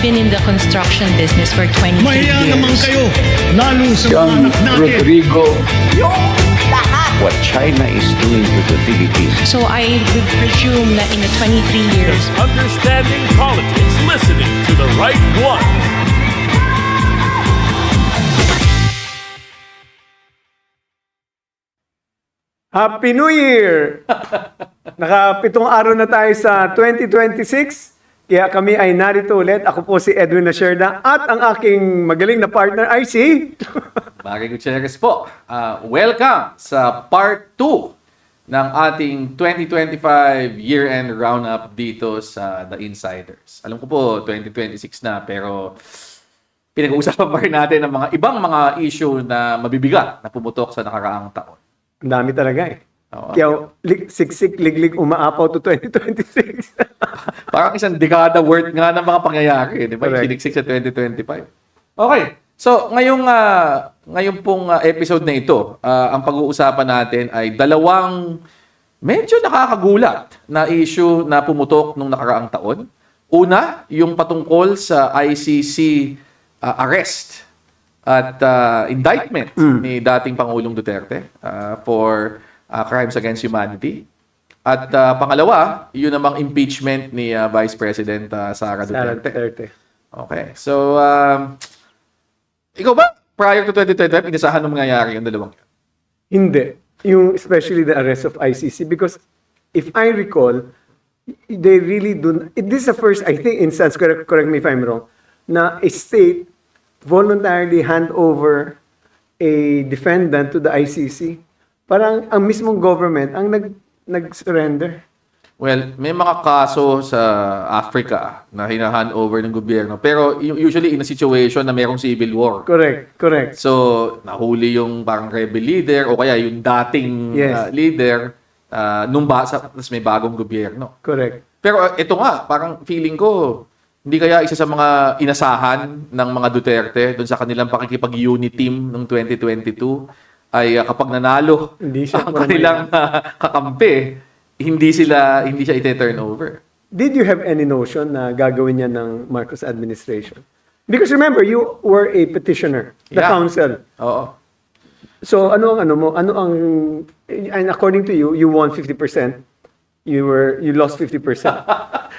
been in the construction business for 23 Mahiya years. naman kayo, lalo sa mga Young anak natin. Rodrigo, what China is doing to the Philippines. So I would presume that in the 23 years, Understanding politics, listening to the right one. Happy New Year! Nakapitong araw na tayo sa 2026. Kaya kami ay narito ulit. Ako po si Edwin Lacerda at ang aking magaling na partner ay si... Bagay Gutierrez po. Welcome sa part 2 ng ating 2025 year-end roundup dito sa The Insiders. Alam ko po, 2026 na, pero pinag-uusapan pa rin natin ang mga ibang mga issue na mabibigat na pumutok sa nakaraang taon. Ang dami talaga eh. Oo. Kaya siksik, liglig, umaapaw to 2026. Parang isang dekada worth nga ng mga pangyayari, di ba? Correct. Siniksik sa 2025. Okay. So, ngayong pong episode na ito, ang pag-uusapan natin ay dalawang medyo nakakagulat na issue na pumutok nung nakaraang taon. Una, yung patungkol sa ICC arrest at indictment ni dating Pangulong Duterte for crimes against humanity. At pangalawa, yun namang impeachment ni Vice President Sara Sara Duterte. Duterte. Okay. So, ikaw ba, prior to 2025, inasahan ng mangyayari yung dalawang yun? Hindi. Yung especially the arrest of ICC because if I recall, they really do. This is the first, I think, instance, correct me if I'm wrong, na a state voluntarily hand over a defendant to the ICC. Parang ang mismong government ang nag-surrender. Well, may mga kaso sa Africa na hinahan over ng gobyerno. Pero usually in a situation na mayroong civil war. Correct. So, nahuli yung parang rebel leader o kaya yung dating Yes. leader tapos may bagong gobyerno. Correct. Pero ito nga, parang feeling ko, hindi kaya isa sa mga inasahan ng mga Duterte doon sa kanilang pakikipag-unit team noong 2022 ay kapag nanalo Hindi siya ang kanilang kakampi, hindi siya ite-turn over. Did you have any notion na gagawin niya ng Marcos administration? Because remember, you were a petitioner, the Yeah. council. Oo. So ano ang and according to you, you won 50%. You lost 50%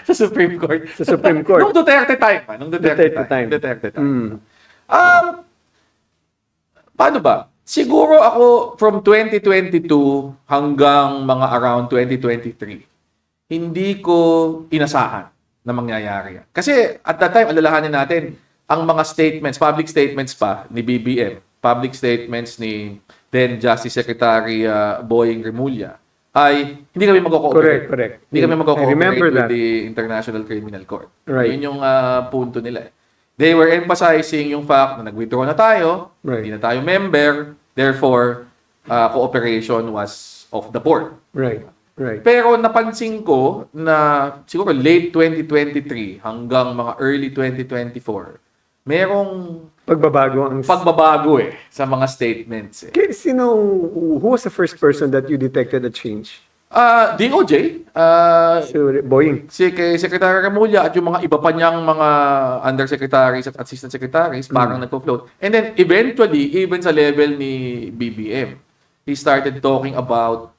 Sa Supreme Court. sa Supreme Court. Nung Duterte time. Duterte time. Duterte time. Mm. Paano ba? Siguro ako from 2022 hanggang mga around 2023, hindi ko inasahan na mangyayari yan. Kasi at that time, alalahanin natin, ang mga statements, public statements pa ni BBM, public statements ni then Justice Secretary Boying Remulla, ay hindi kami mag-cooperate. Correct. Hindi kami I mag-cooperate remember with that. the International Criminal Court. Right. Yun yung punto nila. They were emphasizing yung fact na nag-withdraw na tayo, Right. hindi na tayo member, therefore, cooperation was off the board. Right. Pero napansin ko na siguro late 2023 hanggang mga early 2024, merong pagbabago sa mga statements. Who was the first person that you detected a change? DOJ, So, Boying. kay Secretary Remulla at yung mga iba pa niyang mga undersecretaries at assistant secretaries parang nagpo-float. And then eventually, even sa level ni BBM, he started talking about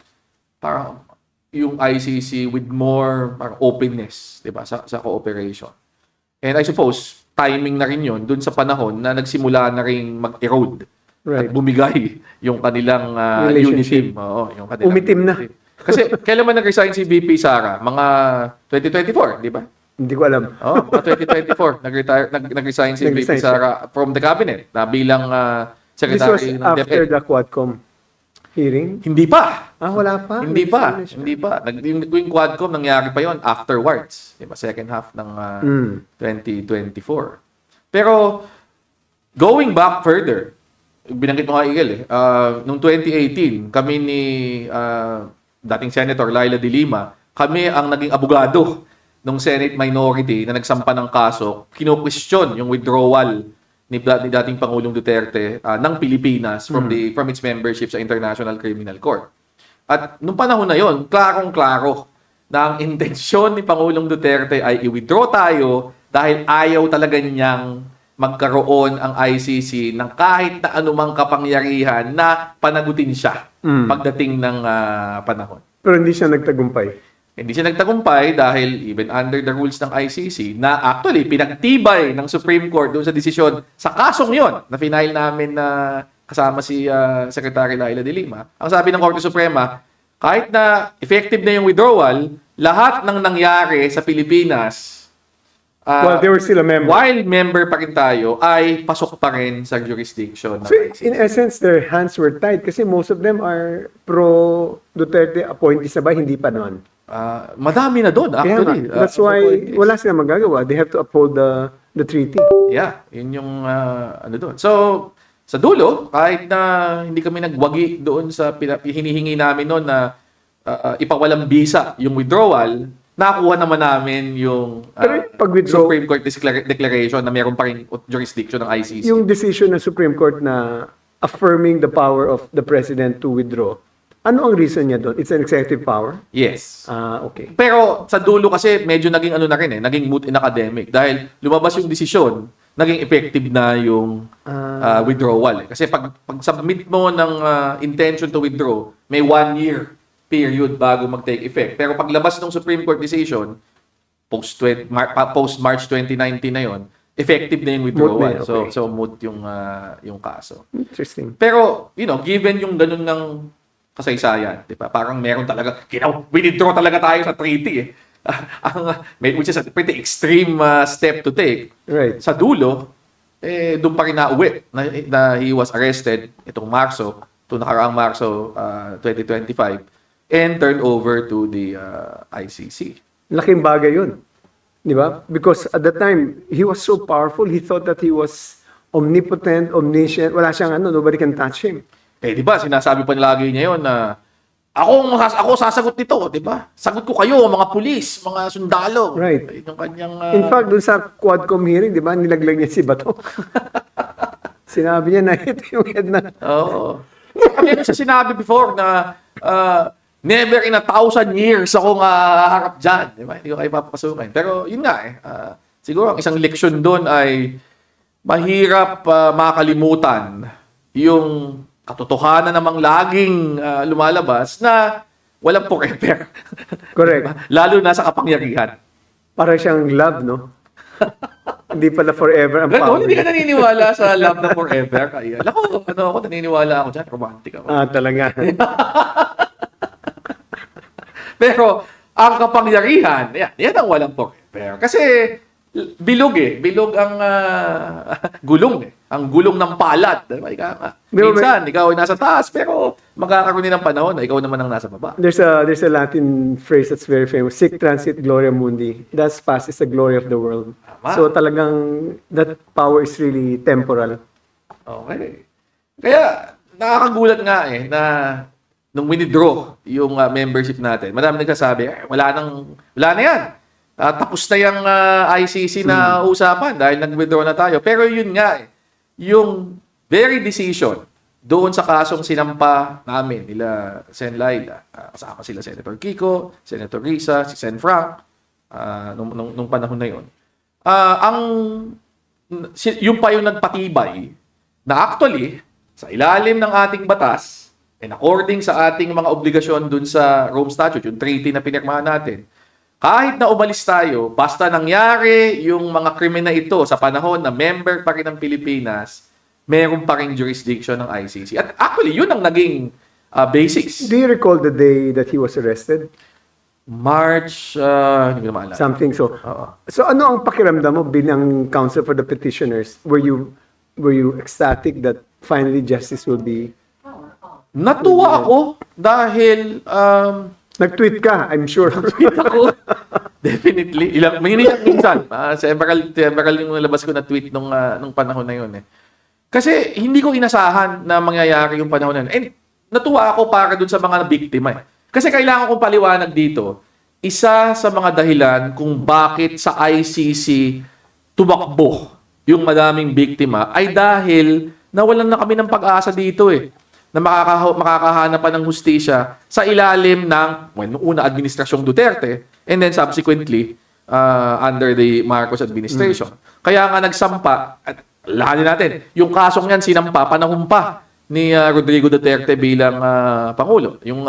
parang yung ICC with more parang openness, 'di ba, sa cooperation. And I suppose timing na rin 'yon dun sa panahon na nagsimula na ring mag-erode Right. at bumigay yung kanilang Relationship. unity. Oo, yung kanilang Umitim na. unity. Kasi kailan man nag-resign si VP Sara? Mga 2024, di ba? Hindi ko alam. Oh, mga 2024 nag-resign si VP Nag-resign siya. Sara from the cabinet na bilang This was secretary ng after DepEd. the Quadcom hearing? Hindi pa. Wala pa? Hindi pa. Yung Quadcom nangyari pa yon afterwards, di ba? Second half ng 2024. Pero going back further, binanggit mo nga, Igel, noong 2018, kami ni dating Senator Laila de Lima, kami ang naging abogado ng Senate minority na nagsampa ng kaso, kino-question yung withdrawal ni dating Pangulong Duterte ng Pilipinas from its membership sa International Criminal Court. At nung panahon na yon, klarong-klaro na ang intensyon ni Pangulong Duterte ay i-withdraw tayo dahil ayaw talaga niyang magkaroon ang ICC ng kahit na anumang kapangyarihan na panagutin siya pagdating ng panahon. Pero hindi siya nagtagumpay. Hindi siya nagtagumpay dahil even under the rules ng ICC na actually pinagtibay ng Supreme Court doon sa desisyon sa kasong yon na final namin na kasama si Secretary Laila de Lima. Ang sabi ng Korte Suprema, kahit na effective na yung withdrawal, lahat ng nangyari sa Pilipinas Well, they were still a member. while member pa rin tayo, ay pasok pa rin sa jurisdiction ng So, ICC. in essence, their hands were tied kasi most of them are pro-Duterte appointees na ba? Hindi pa noon. Madami na doon, Kaya actually. nga, that's why wala silang magagawa. They have to uphold the treaty. Yeah, yun yung ano doon. So, sa dulo, kahit na hindi kami nagwagi doon sa hinihingi namin noon na ipawalang bisa yung withdrawal, nakuha naman namin yung Pero pag-withdraw- Supreme Court declaration na meron pa rin jurisdiction ng ICC. Yung decision ng Supreme Court na affirming the power of the president to withdraw, ano ang reason niya doon? It's an executive power? Yes. Okay. Pero sa dulo kasi medyo naging ano na rin naging moot in academic dahil lumabas yung desisyon, naging effective na yung withdrawal. Kasi pag submit mo ng intention to withdraw, may 1 year period bago mag-take effect. Pero paglabas ng Supreme Court decision, post-March 2019 na yon, effective na yung withdrawal. Moot na, okay. So moot yung kaso. Interesting. Pero, given yung ganun ng kasaysayan, di ba? Parang meron talaga, withdraw talaga tayo sa treaty eh. Which is a pretty extreme step to take. Right. Sa dulo, doon pa rin nauwi na he was arrested itong Marso, nakaraang Marso 2025, and turned over to the ICC. Laking bagay yun. Di ba? Because at the time, he was so powerful, he thought that he was omnipotent, omniscient, wala siyang nobody can touch him. Di ba, sinasabi pa lagi niya yun na ako sasagot nito, di ba? Sagot ko kayo, mga pulis, mga sundalo. Right. Yung kanyang... In fact, dun sa Quadcom hearing, di ba, nilaglag niya si Bato. Sinabi niya na ito yung head na. Oo. Kaya siya sinabi before na never in 1,000 years akong harap dyan. Di ba? Hindi ko kayo papapasukin. Pero yun nga siguro ang isang leksyon doon ay mahirap makalimutan yung katotohanan namang laging lumalabas na walang forever. Correct. Lalo na sa kapangyarihan. Para siyang love, no? Hindi pala forever ang Ganon, power. hindi ka naniniwala sa love na forever. Kaya, ako, naniniwala ako dyan. Romantic ako. Talaga. Pero, ang kapangyarihan, yan ang walang forever. Kasi, bilog Bilog ang gulong Ang gulong ng palad. Diba? Minsan, ikaw ay nasa taas, pero magkakaroon din ng panahon na ikaw naman ang nasa baba. There's a Latin phrase that's very famous. Sic transit gloria mundi. Thus past is the glory of the world. Tama. So talagang that power is really temporal. Okay. Kaya, nakakagulat nga na nung winidraw yung membership natin, marami nagsasabi, wala na yan. Tapos na yung ICC na usapan dahil nag-withdraw na tayo. Pero yun nga yung very decision doon sa kasong sinampa namin nila Sen. Laila, kasama sila Senator Kiko, Senator Risa, si Sen. Frank, nung panahon na yun. Yung pa yung nagpatibay na actually, sa ilalim ng ating batas, and according sa ating mga obligasyon dun sa Rome Statute, yung treaty na pinirmahan natin, kahit na umalis tayo, basta nangyari yung mga krimen na ito sa panahon na member pa rin ng Pilipinas, meron pa rin jurisdiction ng ICC. At actually, yun ang naging basics. Do you recall the day that he was arrested? March, hindi ko na maalala. Something so. Oo. So ano ang pakiramdam mo bilang counsel for the petitioners? Were you ecstatic that finally justice will be... Natuwa ako dahil Nag-tweet ka, I'm sure. tweet ako. Definitely. Minsan. Several yung nalabas ko na tweet nung panahon na yun. Kasi hindi ko inasahan na mangyayari yung panahon na yun. And natuwa ako para dun sa mga biktima. Kasi kailangan kong paliwanag dito, isa sa mga dahilan kung bakit sa ICC tumakbo yung madaming biktima ay dahil nawalan na kami ng pag-asa dito na makakahanap pa ng hustisya sa ilalim ng, nung una, Administrasyong Duterte, and then subsequently, under the Marcos administration. Kaya nga nagsampa, at lahanin natin, yung kasong yan sinampa, panahon pa ni Rodrigo Duterte bilang Pangulo. Yung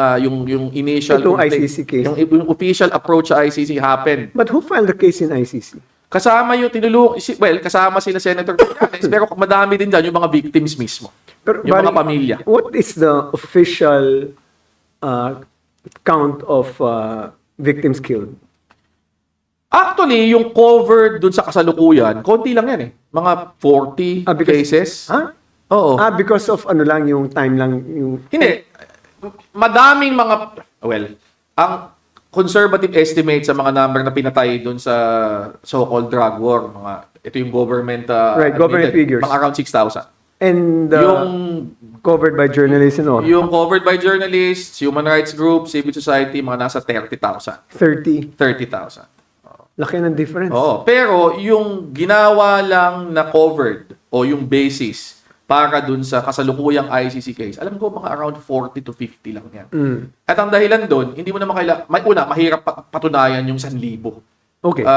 initial Itong complaint, ICC case. yung official approach sa ICC happened. But who filed the case in ICC? Kasama yung kasama sila Senator Trillanes, pero madami din dyan yung mga victims mismo. Pero, Yung mga Barry, pamilya. What is the official count of victims killed? Actually, yung covered dun sa kasalukuyan, konti lang yan eh. Mga 40 cases. Ha? Oo. Because of ano lang, yung time lang, yung... Hindi. Madaming mga, ang conservative estimate sa mga number na pinatay dun sa so-called drug war, ito yung government, government admitted, figures. mga around 6,000. And Yung covered by journalists and all. Yung covered by journalists, human rights groups, civil society, mga nasa 30,000. 30. 30,000. Laki ng difference. Oo. Pero yung ginawa lang na covered o yung basis para dun sa kasalukuyang ICC case, alam ko mga around 40 to 50 lang yan. At ang dahilan dun, hindi mo naman mahirap patunayan yung 1,000. Okay.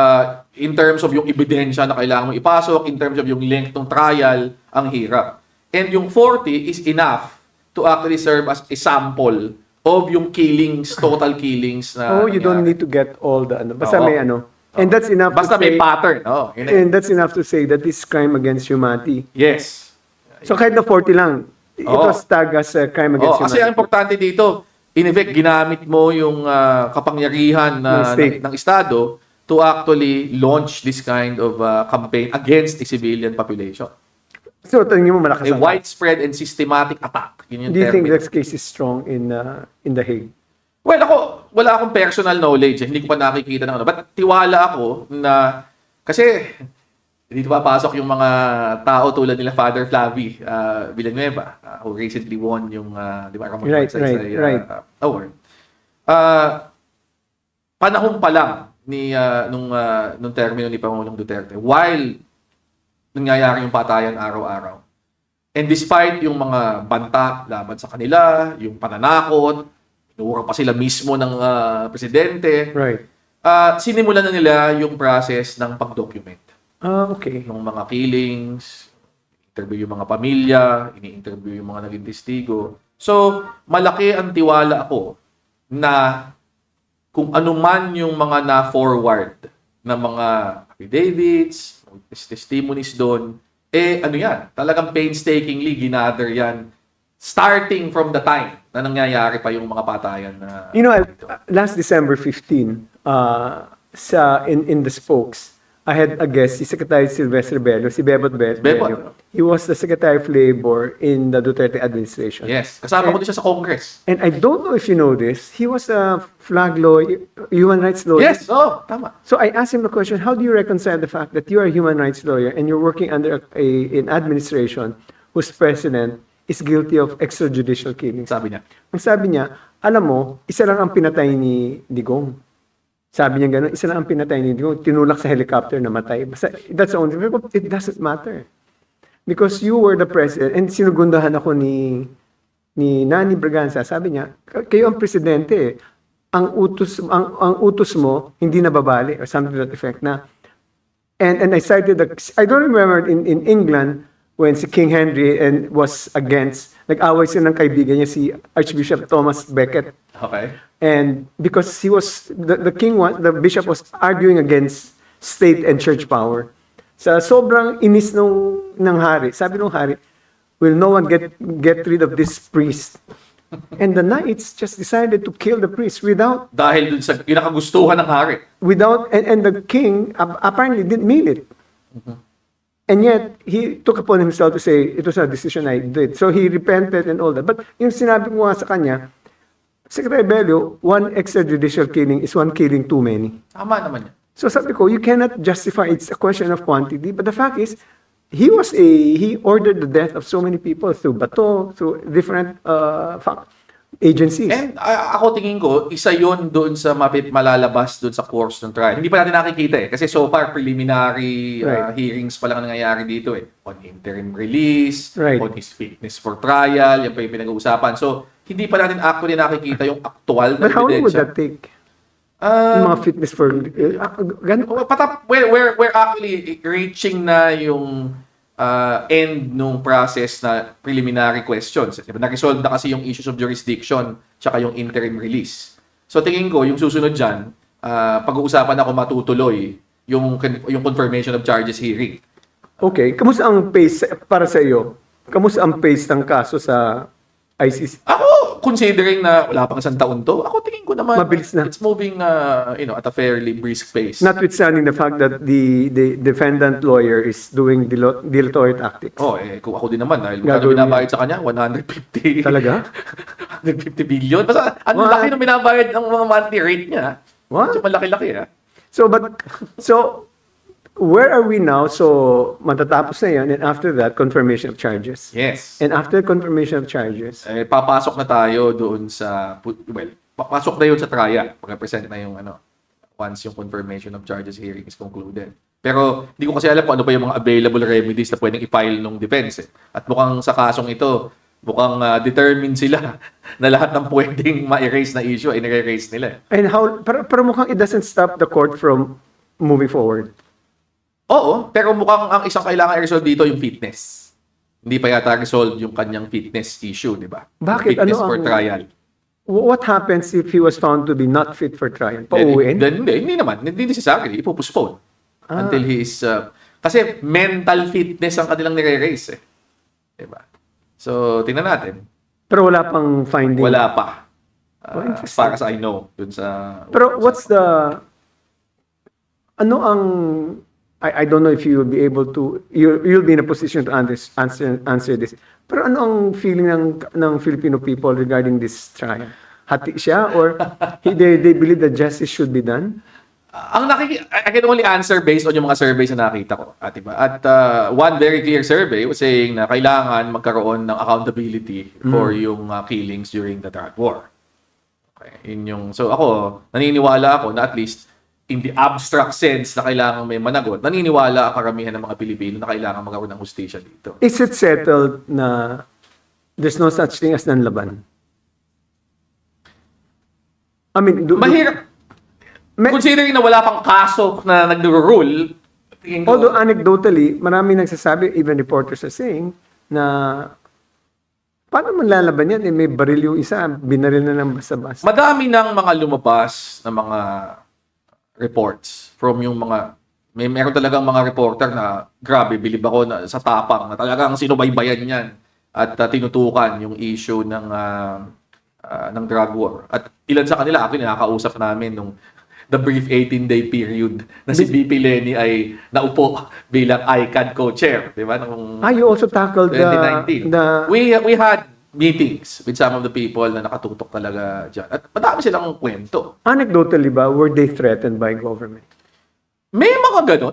In terms of yung ebidensya na kailangan mo ipasok, in terms of yung length ng trial, ang hirap. And yung 40 is enough to actually serve as a sample of yung killings, total killings na you don't need to get all the ano. Basta Oo. may ano. And that's enough basta to say, may pattern. Oh, yun eh. and that's enough to say that this crime against humanity. Yes. So kahit na 40 lang, it Oo. was tagged as a crime against Kasi ang humanity. importante dito, in effect, ginamit mo yung kapangyarihan ng Estado to actually launch this kind of campaign against the civilian population. So tingin mo malakas A ang widespread and systematic attack. Yun yung Do you think term. this case is strong in The Hague? Well, wala akong personal knowledge. Hindi ko pa nakikita ng ano. But tiwala ako na, kasi, dito papasok yung mga tao tulad nila Father Flavi Villanueva, who recently won yung, di ba, Ramon Right. award. Panahon pa lang nung termino ni Pangulong Duterte, while nangyayari yung patayan araw-araw. And despite yung mga banta laban sa kanila, yung pananakot, inura pa sila mismo ng presidente. Right. Sinimulan na nila yung process ng pag-document Okay. ng mga killings, interview yung mga pamilya, ini-interview yung mga naging testigo. So, malaki ang tiwala ako na kung ano man yung mga na-forward na mga affidavits, testimonies doon, ano yan, talagang painstakingly ginather yan starting from the time na nangyayari pa yung mga patayan na... You know, last December 15, in the spokes, I had a guest, si Secretary Silvestre Bello, si Bebot Bello. Bebot. He was the Secretary of Labor in the Duterte administration. Yes, kasama ko din siya sa Congress. And I don't know if you know this, he was a flag lawyer, human rights lawyer. Yes, tama. So I asked him the question, how do you reconcile the fact that you are a human rights lawyer and you're working under an administration whose president is guilty of extrajudicial killings? Sabi niya. Ang sabi niya, alam mo, isa lang ang pinatay ni Digong. Sabi niya gano'n, isa lang ang pinatay ni Digong, tinulak sa helicopter na matay. Basta, that's the only thing. It doesn't matter. Because you were the president, and sinugundahan ako ni Nani Braganza, sabi niya, kayo ang presidente, ang utos mo, hindi nababali, or something to that effect na. And I cited, I don't remember in England, when si King Henry was against, nag-away sila ng kaibigan niya, si Archbishop Thomas Becket. Okay. And because he was, the bishop was arguing against state and church power. Sa sobrang inis ng hari, sabi ng hari, will no one get rid of this priest? And the knights just decided to kill the priest Dahil dun sa pinakagustuhan ng hari. and the king apparently didn't mean it. And yet, he took upon himself to say, it was a decision I did. So he repented and all that. But yung sinabi ko nga sa kanya, Secretary Bello, one extrajudicial killing is one killing too many. Tama naman yan. So sabi ko, you cannot justify, it's a question of quantity. But the fact is, he ordered the death of so many people through bato, through different agencies. And ako tingin ko, isa yon doon sa malalabas doon sa course ng trial. Hindi pa natin nakikita eh. Kasi so far, preliminary hearings pa lang nangyayari dito eh. On interim release, on his fitness for trial, yan pa yung pinag-uusapan. So, hindi pa natin actually nakikita yung actual na But how long would ebidensya. that take? Yung mga fitness for... ganun. We're actually reaching na yung end nung process na preliminary questions. Diba? Na-resolve na kasi yung issues of jurisdiction tsaka yung interim release. So tingin ko, yung susunod dyan, pag-uusapan ako matutuloy yung confirmation of charges hearing. Okay. Kamusta ang pace para sa iyo? Kamusta ang pace ng kaso sa ICC? Ako, considering na wala pang isang taon to, ako tingin ko naman, Mabilis na. it's moving at a fairly brisk pace. Notwithstanding the fact that the defendant lawyer is doing dilatory tactics. Kung ako din naman, dahil Gagawin magkano binabayad sa kanya? 150. Talaga? 150 billion? Basta, ang What? laki ng binabayad ng mga monthly rate niya. What? Medyo malaki-laki, ha? So, where are we now? So, matatapos na yan, and after that, confirmation of charges. Yes. And after confirmation of charges, Papasok na tayo doon sa, papasok na yun sa trial. Pag-present na yung, once yung confirmation of charges hearing is concluded. Pero, hindi ko kasi alam kung ano pa yung mga available remedies na pwedeng i-file ng defense. At mukhang sa kasong ito, mukhang determined sila na lahat ng pwedeng ma-erase na issue ay nire-erase nila. and how, pero mukhang it doesn't stop the court from moving forward. Oo, pero mukhang ang isang kailangan i-resolve dito yung fitness. Hindi pa yata resolve yung kanyang fitness issue, di ba? Bakit? Fitness Ano for ang- trial. What happens if he was found to be not fit for trial? Pauwiin? Hindi naman. Hindi necessarily. Ipopostpone. Until he is... kasi mental fitness ang kanilang nire-raise eh. Di ba? So, tingnan natin. Pero wala pang finding. Wala pa. Interesting. As far as I know. Dun sa... Pero what's the... Ano ang... I don't know if you will be able to... You'll be in a position to answer this. Pero ano ang feeling ng Filipino people regarding this trial? Hati siya or they believe that justice should be done? I can only answer based on yung mga surveys na nakita ko. Diba? At one very clear survey was saying na kailangan magkaroon ng accountability for yung killings during the drug war. Okay. So ako, naniniwala ako na at least in the abstract sense na kailangan may managot, naniniwala ang karamihan ng mga Pilipino na kailangan magkaroon ng hustisya dito. Is it settled na there's no such thing as nanlaban? I mean, Mahirap. Considering na wala pang kaso na nag-rule, tingin ko, although anecdotally, marami nagsasabi, even reporters are saying, na paano man lalaban yan? May baril yung isa, binaril na ng basta-basta. madami ng mga lumabas na mga reports from yung mga meron talagang mga reporter na grabe, bilib ako na sa tapang na talagang sinubaybayan yan at tinutukan yung issue ng drug war. At ilan sa kanila, actually, nakakausap namin nung the brief 18-day period na si BP Lenny ay naupo bilang ICAD co-chair, di ba? Nung You also tackled 2019. the We had meetings with some of the people na nakatutok talaga dyan. At madami silang kwento. anecdotally ba, were they threatened by government? May mga ganon.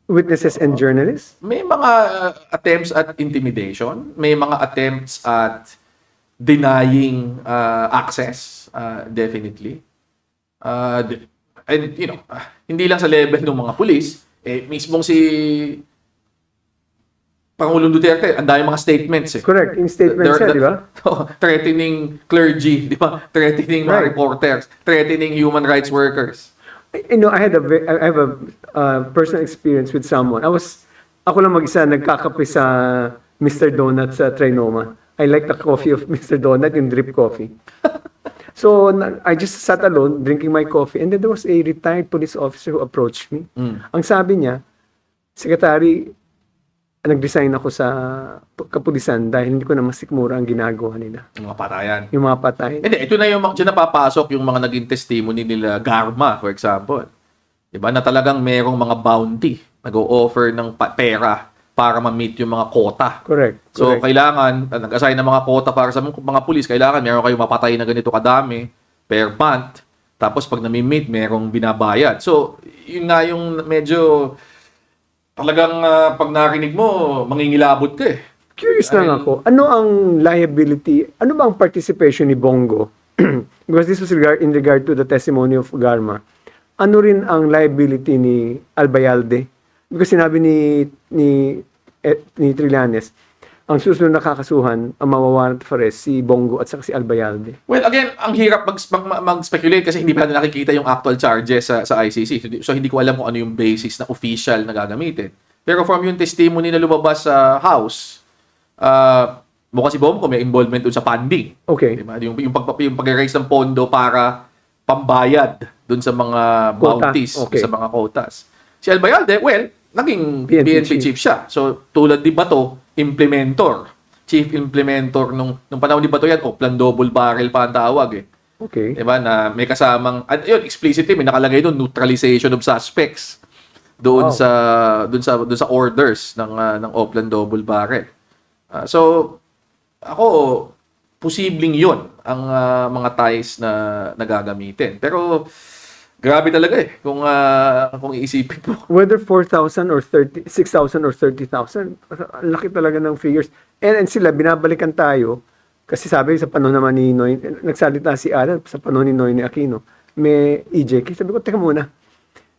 Witnesses and journalists? May mga attempts at intimidation. May mga attempts at denying access. Definitely. And, hindi lang sa level ng mga pulis. Mismong si Pangulong Duterte, ang dami mga statements eh. Correct. In statements siya, di ba? Threatening clergy, di ba? Threatening mga Right. reporters, threatening human rights workers. I have a personal experience with someone. Ako lang mag-isa nagkakape sa Mr. Donut sa Trinoma. I like the coffee of Mr. Donut, yung drip coffee. So, I just sat alone drinking my coffee and then there was a retired police officer who approached me. Ang sabi niya, Secretary, nag-resign ako sa kapulisan dahil hindi ko na masikmura ang ginagawa nila. Yung mga patayan. Yung mga patay. Hindi, ito na yung dyan napapasok yung mga naging testimony nila Garma, for example. Diba? Na talagang merong mga bounty, nag-o-offer ng pera para ma-meet yung mga quota. Correct. So, Correct. kailangan, nag-assign ng mga quota para sa mga pulis, kailangan meron kayong mapatay na ganito kadami per month. Tapos, pag nami-meet, merong binabayad. So, yun nga yung medyo talagang pag narinig mo, mangingilabot ka eh. Curious lang ako, ano ang liability, ano ba ang participation ni Bongo? Because this was in regard to the testimony of Garma. Ano rin ang liability ni Albayalde? Because sinabi ni Trillanes, ang susunod na kakasuhan, ang mawawarrant for arrest, si Bongo at saka si Albayalde. Well, again, ang hirap mag-speculate kasi hindi pa natin nakikita yung actual charges sa ICC. So, hindi ko alam kung ano yung basis na official na gagamitin. Pero from yung testimony na lumabas sa House, mukhang si Bongo may involvement dun sa funding. Okay. Diba? Yung pag-raise ng pondo para pambayad dun sa mga Quota. bounties, Okay. sa mga quotas. Si Albayalde, well, naging PNP PNP chief siya. So, tulad ni Bato, chief implementor nung panahon ni Bato yan, Oplan double barrel pa ang tawag eh. Okay. Diba? Na may kasamang, at yun, explicitly, may nakalagay doon, neutralization of suspects doon Wow. sa orders ng Oplan double barrel. So, ako, posibleng yun ang mga ties na nagagamitin. Pero, grabe talaga eh, kung iisipin mo. Whether 4,000 or 6,000 or 30,000, ang laki talaga ng figures. And sila, binabalikan tayo, kasi sabi sa panahon naman ni Noy, nagsalita si Alan sa panahon ni Noy Aquino, may EJK. Sabi ko, teka muna,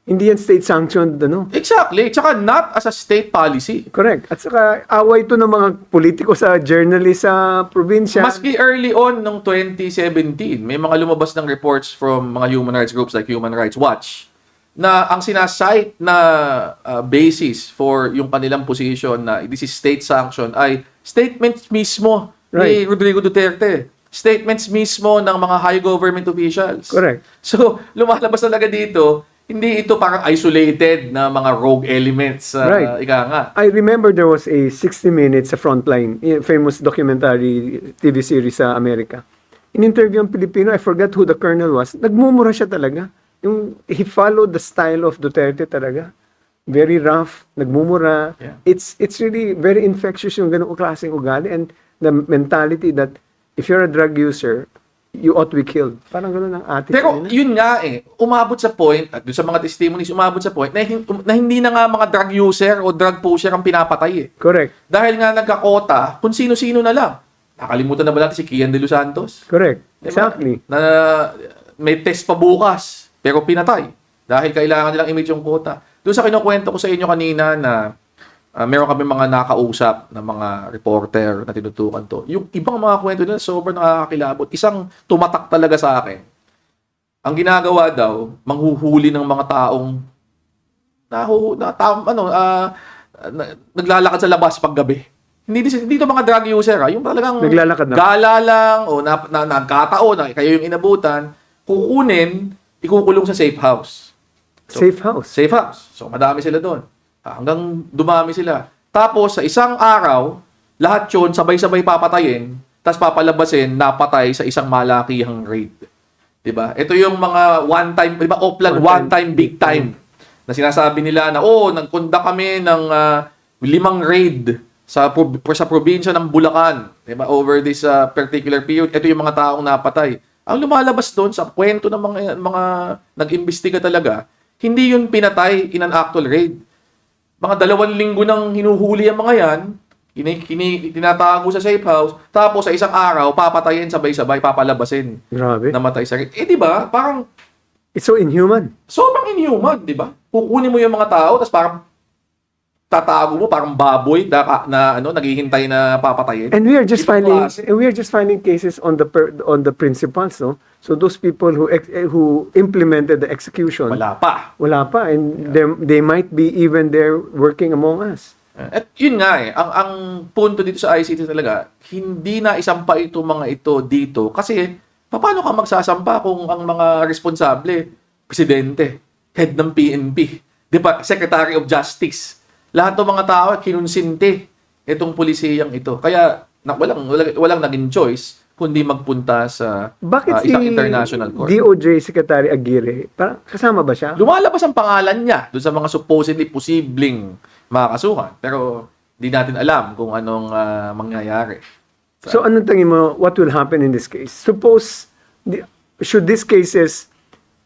hindi yan state-sanctioned, ano? Exactly. Tsaka not as a state policy. Correct. At saka, away ito ng mga politiko sa journalist sa probinsya. Maski early on nung 2017, may mga lumabas ng reports from mga human rights groups like Human Rights Watch na ang sinasite na basis for yung kanilang position na this is state sanction ay statements mismo ni Right. Rodrigo Duterte. Statements mismo ng mga high government officials. Correct. So, lumalabas talaga dito, hindi ito parang isolated na mga rogue elements. Right. Ika nga. I remember there was a 60 Minutes sa Frontline, a famous documentary TV series sa Amerika. In-interview ang Pilipino, I forgot who the colonel was. Nagmumura siya talaga. He followed the style of Duterte talaga. Very rough, nagmumura. Yeah. It's really very infectious yung ganung klaseng ugali and the mentality that if you're a drug user, you ought to be killed. Parang gano'n ang attitude Pero nila. yun nga eh, umabot sa point, at doon sa mga testimonies, umabot sa point na hindi na nga mga drug user o drug pusher ang pinapatay eh. Correct. Dahil nga nagkakota, kung sino-sino na lang. Nakalimutan na ba natin si Kian De Los Santos? Correct. Diba? Exactly. Na may test pa bukas, pero pinatay. Dahil kailangan nilang image yung quota. Doon sa kinukwento ko sa inyo kanina na meron kami mga nakausap na mga reporter na tinutukan to. Yung ibang mga kwento nila sobrang nakakakilabot. Isang tumatak talaga sa akin. Ang ginagawa daw, manghuhuli ng mga taong naglalakad sa labas paggabi. Hindi to mga drug user, yung talagang Naglalakad na. gala lang o nagkataon na kayo yung inabutan, kukunin, ikukulong sa safe house. Safe house. Safe house. So, madami sila doon. Hanggang dumami sila. Tapos, sa isang araw, lahat yun, sabay-sabay papatayin, tapos papalabasin, napatay sa isang malakihang raid. Diba? Ito yung mga one-time, diba, Oplan, one-time, big time. Na sinasabi nila na, nagkunda kami ng 5 raid sa probinsya ng Bulacan. Diba? Over this particular period. Ito yung mga taong napatay. Ang lumalabas doon sa kwento ng mga nag-imbestiga talaga, hindi yun pinatay in an actual raid. Mga 2 linggo nang hinuhuli ang mga yan, tinatago sa safe house, tapos sa isang araw, papatayin sabay-sabay, papalabasin. Grabe. Namatay sa raid. Di ba? Parang It's so inhuman. sobrang inhuman, di ba? Kukunin mo yung mga tao, tapos parang tatago mo, parang baboy na naghihintay na papatayin. And we are just Ibang klase. finding cases on the principals, no? So those people who implemented the execution, Wala pa. and they might be even there working among us. At yun nga eh, ang punto dito sa ICT talaga, hindi na isampa ito mga ito dito. Kasi, paano ka magsasampa kung ang mga responsable, presidente, head ng PNP, di ba, Secretary of Justice, lahat ng mga tao, kinunsinti itong pulisiyang ito. Kaya, walang naging choice kundi magpunta sa Bakit isang si international court. DOJ Secretary Aguirre, kasama ba siya? Lumalabas ang pangalan niya doon sa mga supposedly posibleng makakasuhan. Pero di natin alam kung anong mangyayari. So anong tingin mo, what will happen in this case? Suppose, should these cases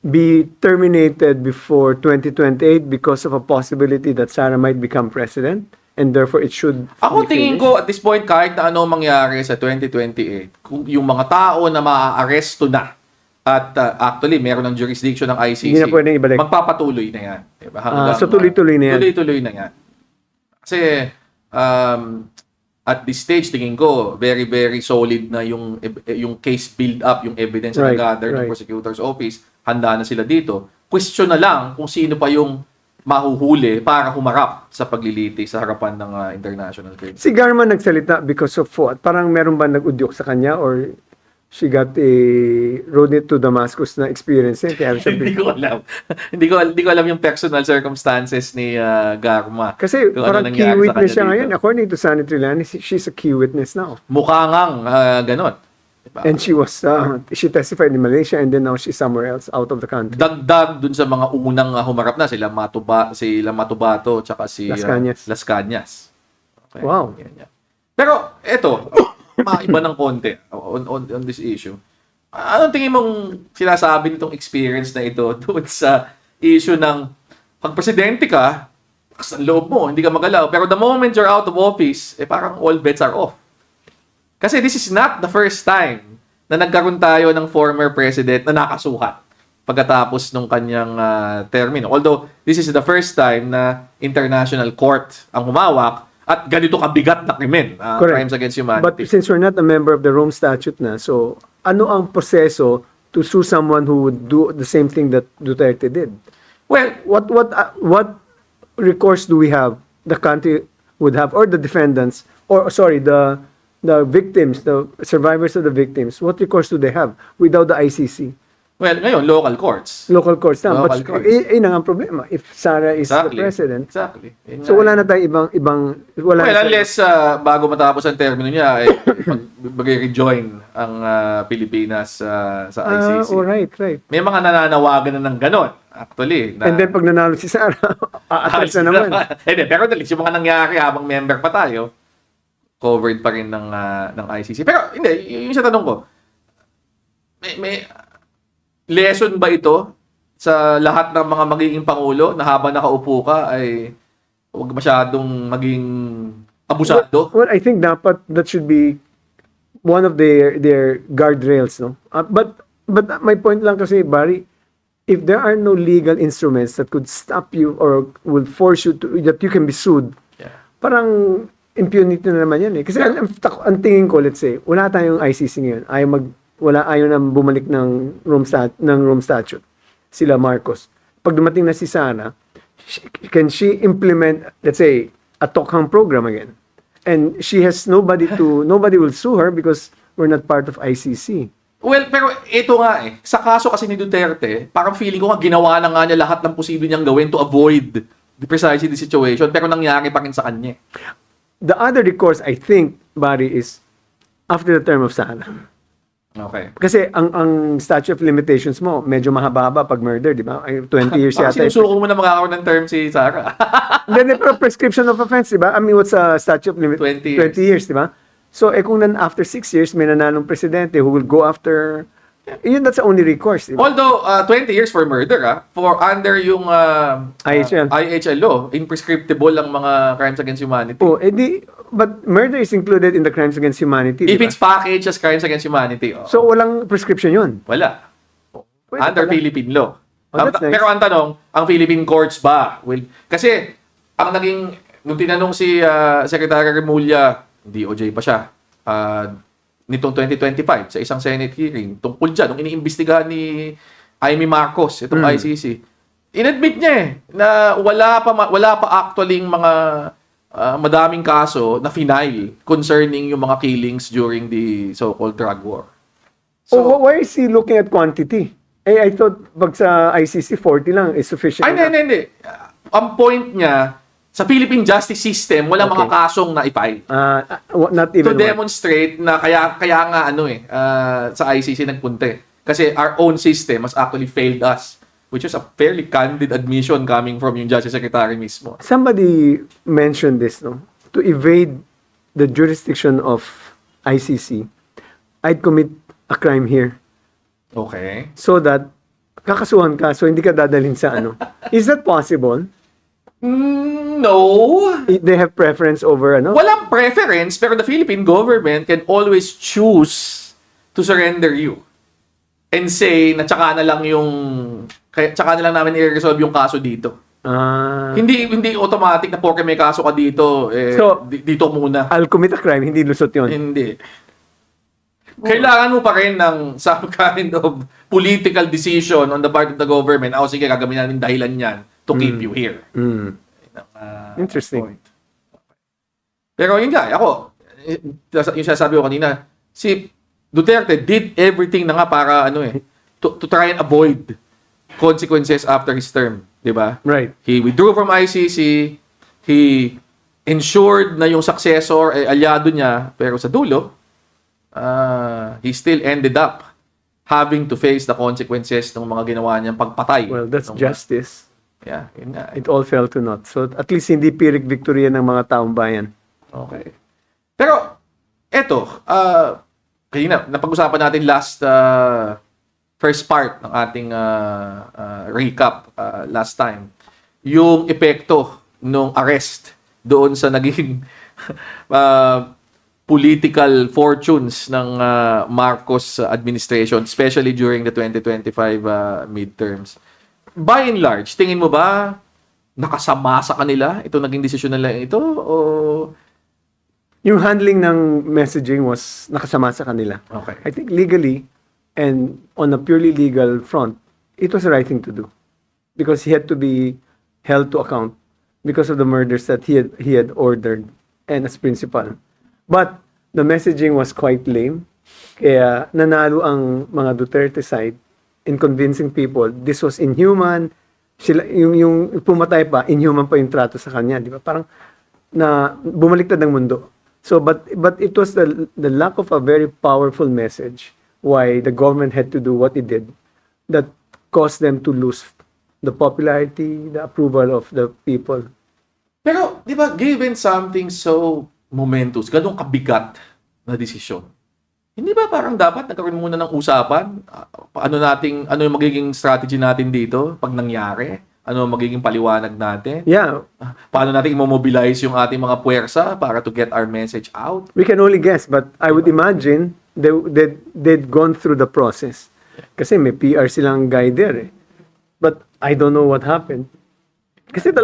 be terminated before 2028 because of a possibility that Sara might become president? And therefore, it should Ako be tingin finished? ko at this point, kahit na anong mangyari sa 2028, kung yung mga tao na maaaresto na at actually meron ng jurisdiction ng ICC, Hindi na pwedeng ibalik. magpapatuloy na yan. Diba? So tuloy-tuloy na yan. Tuloy-tuloy na yan. Kasi at this stage, tingin ko, very, very solid na yung case build-up, yung evidence na Right, gather ng right. prosecutor's office. Handa na sila dito. Question na lang kung sino pa yung mahuhuli para humarap sa paglilitis sa harapan ng international trade. Si Garma nagsalita because of what? Parang meron ba nag-udyok sa kanya or she got a road to Damascus na experience niya? Kaya siya Hindi ko alam. hindi ko alam yung personal circumstances ni Garma. Kasi Kung ano parang nangyari key sa witness kanya siya dito. ngayon. According to Sunny Trilani, she's a key witness now. Mukha ngang ganon. Diba? And she testified in Malaysia and then now she's somewhere else out of the country. Dagdag dun sa mga unang humarap na sila Matubato tsaka si Las Cañas. Las Cañas. Okay. Wow. Ganyan. Pero eto, maiba ng konti on this issue. Anong tingin mong sinasabi nitong experience na ito doon sa issue ng pag presidente ka, sa loob mo, hindi ka magalaw. Pero the moment you're out of office, parang all bets are off. Kasi this is not the first time na nagkaroon tayo ng former president na nakasuhat pagkatapos nung kanyang termino. Although, this is the first time na international court ang humawak at ganito kabigat na krimen, Correct. crimes against humanity. But since we're not a member of the Rome Statute na, so ano ang proseso to sue someone who would do the same thing that Duterte did? Well, What recourse do we have, the country would have, or the defendants, or sorry, the victims, the survivors of the victims, what recourse do they have without the ICC? well, ngayon, local courts. Local courts na. Local But courts. yun ang problema. If Sara is the president, Exactly. Yun so nga. wala na tayong ibang wala Well, na unless bago matapos ang termino niya, ay mag-rejoin ang Pilipinas sa ICC. right. May mga nananawagan na ng ganon, actually. Na, And then pag nanalo si Sara, aatras na naman. Hindi, pero at least yung mga nangyari habang member pa tayo, covered pa rin ng ICC. Pero hindi, yung sa tanong ko, may lesson ba ito sa lahat ng mga magiging pangulo na habang nakaupo ka ay huwag masyadong maging abusado? Well, I think dapat that should be one of their guardrails, no? But my point lang kasi, Barry, if there are no legal instruments that could stop you or will force you to that you can be sued, Yeah. parang impunity na naman yan eh. Kasi ang tingin ko, let's say, wala tayong ICC ngayon. Ayaw na bumalik ng Rome Statute. Sila Marcos. Pag dumating na si Sara, can she implement, let's say, a Tokhang program again? And she has nobody will sue her because we're not part of ICC. Well, pero ito nga sa kaso kasi ni Duterte, parang feeling ko nga ginawa na nga niya lahat ng posible niyang gawin to avoid precisely the situation, pero nangyari pa rin sa kanya. The other recourse, I think, Barry, is after the term of Sara. Okay. Kasi ang statute of limitations mo, medyo mahaba pag murder, di ba? Ay, 20 years Baka yata. sinusuko mo na makakaroon ng term si Sara. Then, pero prescription of offense, di ba? I mean, what's a statute of limitations? 20 years. 20 years, di ba? So, kung after 6 years, may nanalong presidente who will go after, that's the only recourse, di ba? Although 20 years for murder, for under yung IHL law, imprescriptible ang mga crimes against humanity. Oh, but murder is included in the crimes against humanity, If di ba? it's packaged as crimes against humanity, So, walang prescription yun. wala. Pwede Under pala. Philippine law. Oh, that's nice. Pero ang tanong, ang Philippine courts ba? Kasi, ang nung tinanong si Secretary Remulla, DOJ pa siya, nitong 2025, sa isang Senate hearing, tungkol dyan, nung iniimbestigahan ni Amy Marcos, itong ICC, inadmit niya na wala pa actually mga madaming kaso na final concerning yung mga killings during the so-called drug war. Why is he looking at quantity? I thought pag sa ICC, 40 lang is sufficient. Ay, hindi. Ang point niya, sa Philippine justice system, wala mga kasong na-file. Not To even one. demonstrate na kaya nga sa ICC nagpunte. Kasi our own system has actually failed us, which is a fairly candid admission coming from yung Justice Secretary mismo. Somebody mentioned this, no? To evade the jurisdiction of ICC, I'd commit a crime here Okay. so that kakasuhan ka so hindi ka dadalhin sa ano. Is that possible? No. They have preference over ano? Walang preference, pero the Philippine government can always choose to surrender you. And say na tsaka na lang namin i-resolve yung kaso dito. Hindi automatic na porke may kaso ka dito, So, dito muna. I'll commit a crime, hindi lusot yun. Hindi. Kailangan mo pa rin ng some kind of political decision on the part of the government. Sige, gagawin namin dahilan yan to keep you here. Mm. Interesting. Point. Pero yun nga, ako, yung sasabi ko kanina, si Duterte did everything na nga para to try and avoid consequences after his term, di ba? Right. He withdrew from ICC, he ensured na yung successor ay alyado niya, pero sa dulo, he still ended up having to face the consequences ng mga ginawa niyang pagpatay. Well, that's ng justice. Yeah, yun nga. It all fell to naught. So, at least hindi Pyrrhic victory yan ng mga taong bayan. Okay. Pero, eto, kanina, napag-usapan natin first part ng ating recap last time. Yung epekto ng arrest doon sa naging political fortunes ng Marcos administration, especially during the 2025 midterms. By and large, tingin mo ba nakasama sa kanila ito naging desisyon nila ito o Yung handling ng messaging was nakasama sa kanila. Okay. I think legally and on a purely legal front, it was the right thing to do. Because he had to be held to account because of the murders that he had ordered and as principal. But the messaging was quite lame. Kaya nanalo ang mga Duterte side in convincing people this was inhuman. Sila, yung pumatay pa, inhuman pa yung trato sa kanya. Di ba? Parang na bumaliktad ng mundo. So, but it was the lack of a very powerful message why the government had to do what it did that caused them to lose the popularity, the approval of the people. Pero, di ba, given something so momentous, ganun kabigat na desisyon, hindi ba parang dapat nagkaroon muna ng usapan? Ano yung magiging strategy natin dito pag nangyari? Ano ang magiging paliwanag natin? Yeah, Paano natin i-mobilize yung ating mga puwersa para to get our message out? we can only guess, but I would imagine they'd gone through the process. Kasi may PR silang guy there eh. But I don't know what happened. Kasi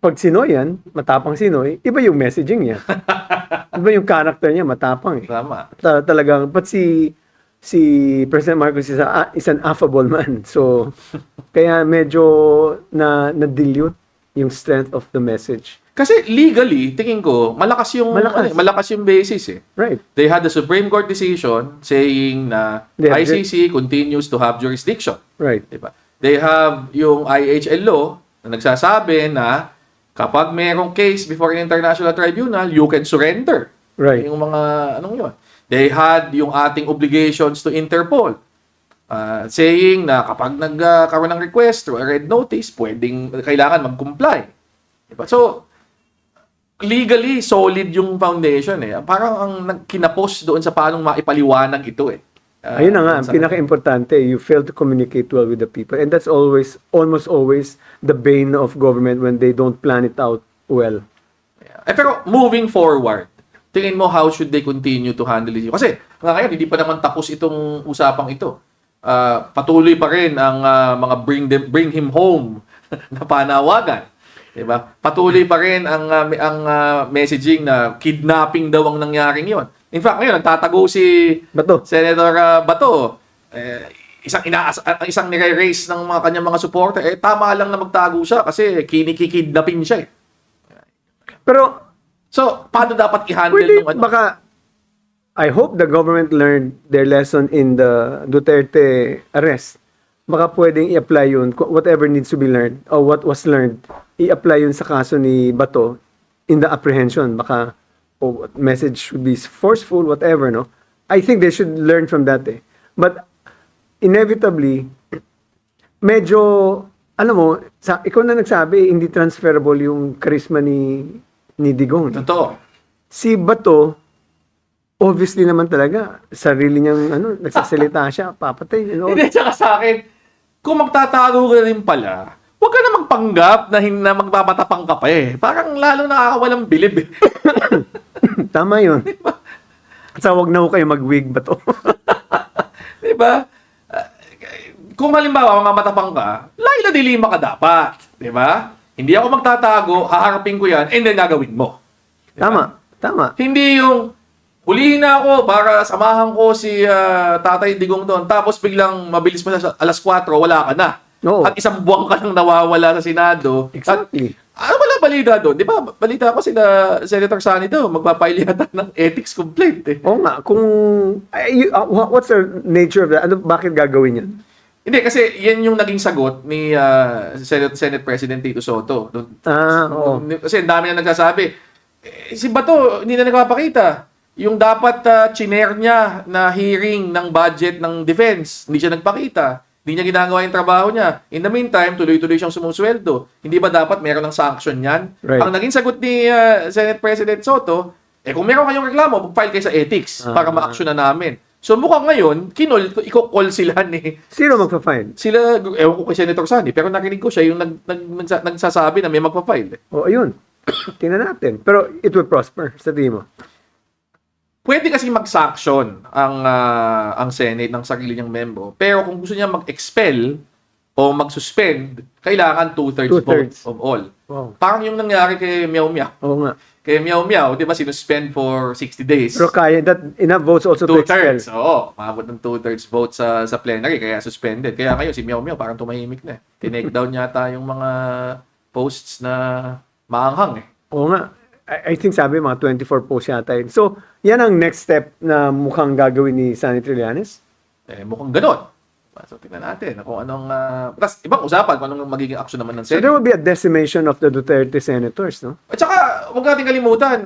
pag Sinoy yan, matapang Sinoy, iba yung messaging niya. Iba yung character niya, matapang eh. Tama. Talagang, but si President Marcos is an affable man. So, kaya medyo na-dilute yung strength of the message. Kasi legally, tingin ko, malakas yung basis eh. Right. They had the Supreme Court decision saying na They have ICC continues to have jurisdiction. Right. Diba? They have yung IHL law na nagsasabi na kapag mayroong case before an international tribunal, you can surrender. Right. Yung mga, anong yun? They had yung ating obligations to Interpol. Saying na kapag nagkaroon ng request or a red notice, kailangan mag-comply. Diba? So, legally, solid yung foundation eh. Parang ang kinapos doon sa paanong maipaliwanag ito eh. Ayun na nga, ang pinaka-importante, you fail to communicate well with the people. And that's almost always the bane of government when they don't plan it out well. Pero moving forward, tingin mo how should they continue to handle it? Kasi ngayon, hindi pa naman tapos itong usapang ito. Patuloy pa rin ang mga bring him home na panawagan. Diba? Patuloy pa rin ang messaging na kidnapping daw ang nangyaring yon. In fact, ngayon, nagtatago si Bato. Senator Bato. Isang nire-raise ng mga kanyang mga supporter. Tama lang na magtago siya kasi kinikidnapping siya eh. Pero, So, paano dapat i-handle pwede, nung baka, I hope the government learned their lesson in the Duterte arrest. Baka pwedeng i-apply yun, whatever needs to be learned, or what was learned, i-apply yun sa kaso ni Bato in the apprehension. Baka, message should be forceful, whatever, no? I think they should learn from that eh. But, inevitably, medyo, alam mo, ikaw na nagsabi, hindi transferable yung charisma ni Digong. Totoo. Si Bato, obviously naman talaga, sarili niyang nagsasalita siya, papatay. Hindi, tsaka sa akin, kung magtatago ka rin pala, huwag ka na magpanggap na magbabatapang ka pa eh. Parang lalo nakakawalang bilib eh. Tama yun. Sa wag na ho kayo mag-wig Bato. Diba? Kung halimbawa, mamatapang ka, laila dilima ka dapat. Di ba? Hindi ako magtatago, haharapin ko yan, and then gagawin mo. Tama. Tama. Hindi yung hulihin na ako para samahan ko si Tatay Digong doon. Tapos biglang mabilis mo sa alas 4, wala ka na. Oo. At isang buwan ka nang nawawala sa Senado. Exactly. At, ano wala balita doon? Di ba? Balita ko sila Senator Sani daw, magpapaili yata ng ethics complaint eh. Oo nga, kung... what's the nature of that? Ano, bakit gagawin yan? Hindi, kasi yan yung naging sagot ni Senate President Tito Soto. Oo. Kasi ang dami na nagsasabi, si Bato, hindi na nagpapakita. Yung dapat chiner niya na hearing ng budget ng defense, hindi siya nagpakita. Hindi niya ginagawa yung trabaho niya. In the meantime, tuloy-tuloy siyang sumusweldo. Hindi ba dapat meron ng sanction yan? Right. Ang naging sagot ni Senate President Soto, kung meron kayong reklamo, file kayo sa ethics para ma-action na namin. So mukhang ngayon, i-call sila ni... Sino magpa-file? Sila, ewan ko kay Senator Sani, pero narinig ko siya yung nagsasabi na may magpa-file. O, ayun. Tingnan natin. Pero it will prosper, sa tingin mo. Pwede kasi mag-sanction ang Senate ng sarili niyang membro. Pero kung gusto niya mag-expel o mag-suspend, kailangan two-thirds vote of all. Wow. Parang yung nangyari kay Meow Meow. Oo nga. Kay Meow Meow, di ba, sinuspend for 60 days. Pero kaya, enough votes also to expel. Two-thirds. Oo. Maabot ng two-thirds vote sa plenary, kaya suspended. Kaya ngayon, si Meow Meow parang tumahimik na. Tinake down yata yung mga posts na maanghang eh. Oo nga. I think sabi mga 24 posts yata yun. So, yan ang next step na mukhang gagawin ni Sonny Trillanes? Mukhang ganon. So, tingnan natin kung anong... Tapos, ibang usapan kung anong magiging action naman ng So, Senate. there will be a decimation of the Duterte senators, no? At saka, huwag natin kalimutan,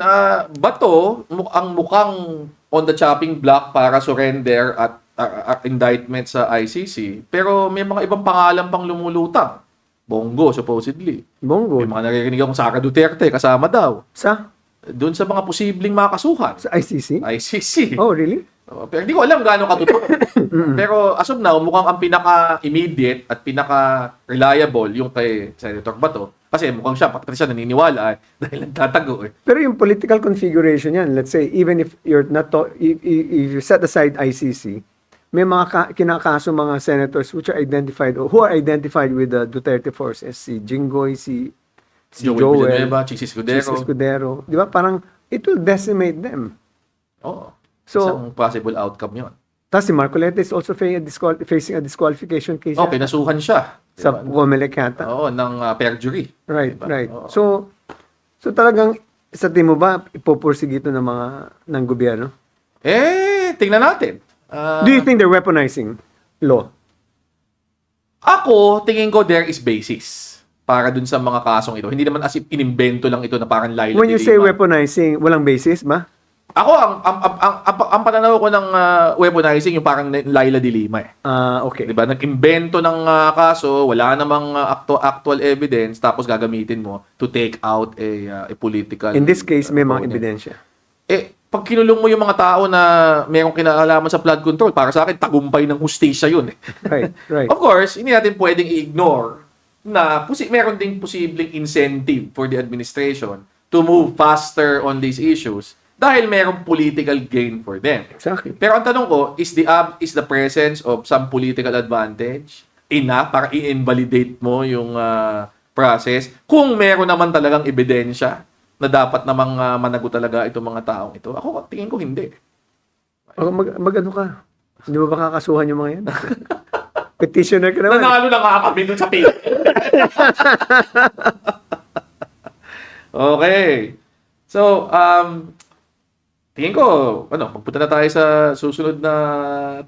Bato, ang mukhang on the chopping block para surrender at indictment sa ICC. Pero may mga ibang pangalan pang lumulutang. Bongo, supposedly. Bongo. May mga naririnig akong Sara Duterte, kasama daw. Sa? Doon sa mga posibleng makasuhan. Sa ICC? ICC. Oh, really? Pero hindi ko alam gaano katotoo. Pero as of now, mukhang ang pinaka-immediate at pinaka-reliable yung kay Senator Bato. Kasi mukhang siya, pati siya naniniwala dahil nagtatago eh. Pero yung political configuration yan, let's say, even if you're not if you set aside ICC, may mga kinakaso mga senators which are identified or who are identified with the Duterte forces, si Jinggoy, si Joel, Villanueva, Chis Escudero. Di ba? Parang it will decimate them. Oo. So, Isang possible outcome yun. tapos si Marcoleta is also facing a disqualification case Okay, nasuhan siya. sa Comelec yata. Oo, ng perjury. Right, Diba? right. Oo. So talagang sa tingin mo ba ipupursige ito ng gobyerno? Tingnan natin. Do you think they're weaponizing law? Ako, tingin ko there is basis para dun sa mga kasong ito. Hindi naman as if inimbento lang ito na parang Laila When you de say Lima. weaponizing, walang basis ba? Ako, ang pananaw ko ng weaponizing yung parang Laila de Lima eh. Okay. Diba? Nag-imbento ng kaso, wala namang actual evidence, tapos gagamitin mo to take out a political... In this case, may mga opponent. ebidensya. Pag kinulong mo yung mga tao na mayroong kinalaman sa flood control, para sa akin, tagumpay ng hustisya yun eh. Right, right. Of course, hindi natin pwedeng i-ignore na meron ding posibleng incentive for the administration to move faster on these issues dahil merong political gain for them. Exactly. Pero ang tanong ko, is the presence of some political advantage enough para i-invalidate mo yung process kung meron naman talagang ebidensya na dapat namang managot talaga itong mga taong ito? Ako, tingin ko hindi. Mag-ano ka? Hindi mo ba kakasuhan yung mga yan? Petitioner ka naman. Nanalo na nga kami dun sa page. Okay. So, tingin ko, magpunta na tayo sa susunod na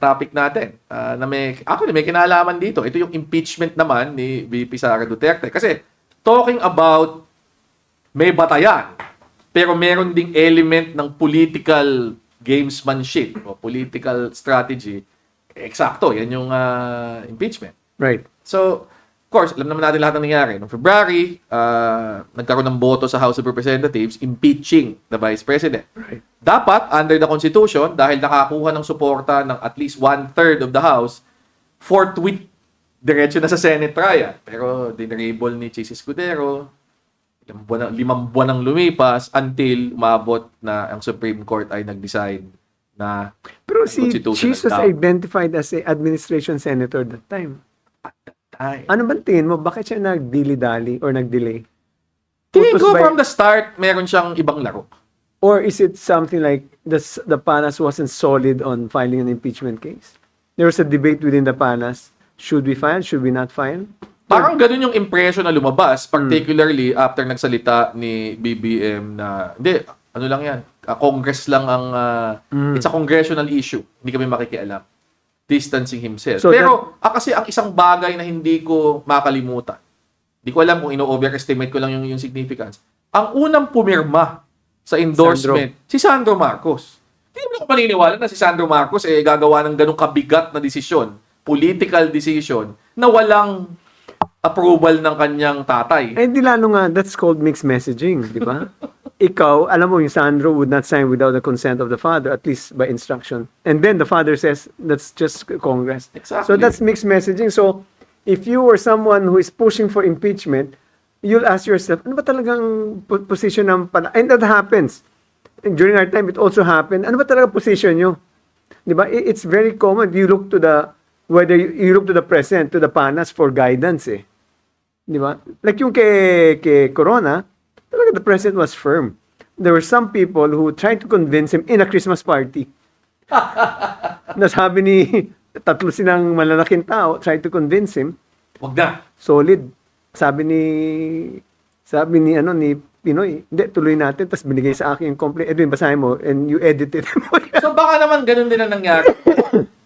topic natin. Na may kinalaman dito. Ito yung impeachment naman ni VP Sara Duterte. Kasi, talking about may batayan, pero meron ding element ng political gamesmanship o political strategy. Eksakto, yan yung impeachment. Right. So, of course, alam naman natin lahat ng nangyari. Noong February, nagkaroon ng boto sa House of Representatives impeaching the Vice President. Right. Dapat, under the Constitution, dahil nakakuha ng suporta ng at least 1/3 of the House, forthwith, diretso na sa Senate trial. Pero, dinrable ni Chis Escudero, 5 buwan ang lumipas until umabot na ang Supreme Court ay nag-decide na Pero si constitutional Cheese was down. identified as a administration senator that time. At that Ay. Ano ba tingin mo? Bakit siya nag-dilly-dally or nag-delay? Tingin Utos ko ba- from the start, meron siyang ibang laro. Or is it something like the PANAS wasn't solid on filing an impeachment case? There was a debate within the PANAS. Should we file? Should we not file? Parang ganun yung impression na lumabas, particularly after nagsalita ni BBM na, hindi, ano lang yan, Congress lang ang, it's a congressional issue. Hindi kami makikialam. Distancing himself. So Pero, kasi ang isang bagay na hindi ko makalimutan, hindi ko alam kung ino-overestimate ko lang yung significance. Ang unang pumirma sa endorsement, si Sandro Marcos. Hindi mo ako maniniwala na si Sandro Marcos gagawa ng ganung kabigat na desisyon, political decision, na walang approval ng kanyang tatay. Eh, di lalo nga, that's called mixed messaging, di ba? Ikaw, alam mo, yung Sandro would not sign without the consent of the father, at least by instruction. And then the father says, that's just Congress. Exactly. So that's mixed messaging. So, if you were someone who is pushing for impeachment, you'll ask yourself, ano ba talagang position ng and that happens. And during our time, it also happened. Ano ba talaga position nyo? Di ba? It's very common. You look to whether you look to the president, to the PANAS for guidance eh. Di ba? Like yung kay Corona, talaga the president was firm. There were some people who tried to convince him in a Christmas party. Nasabi ni tatlo silang malalaking tao, tried to convince him, Wag na. solid. Sabi ni Pinoy, hindi, tuloy natin, tapos binigay sa akin yung complete. Edwin, basahin mo, and you edit it. So baka naman ganun din ang nangyari.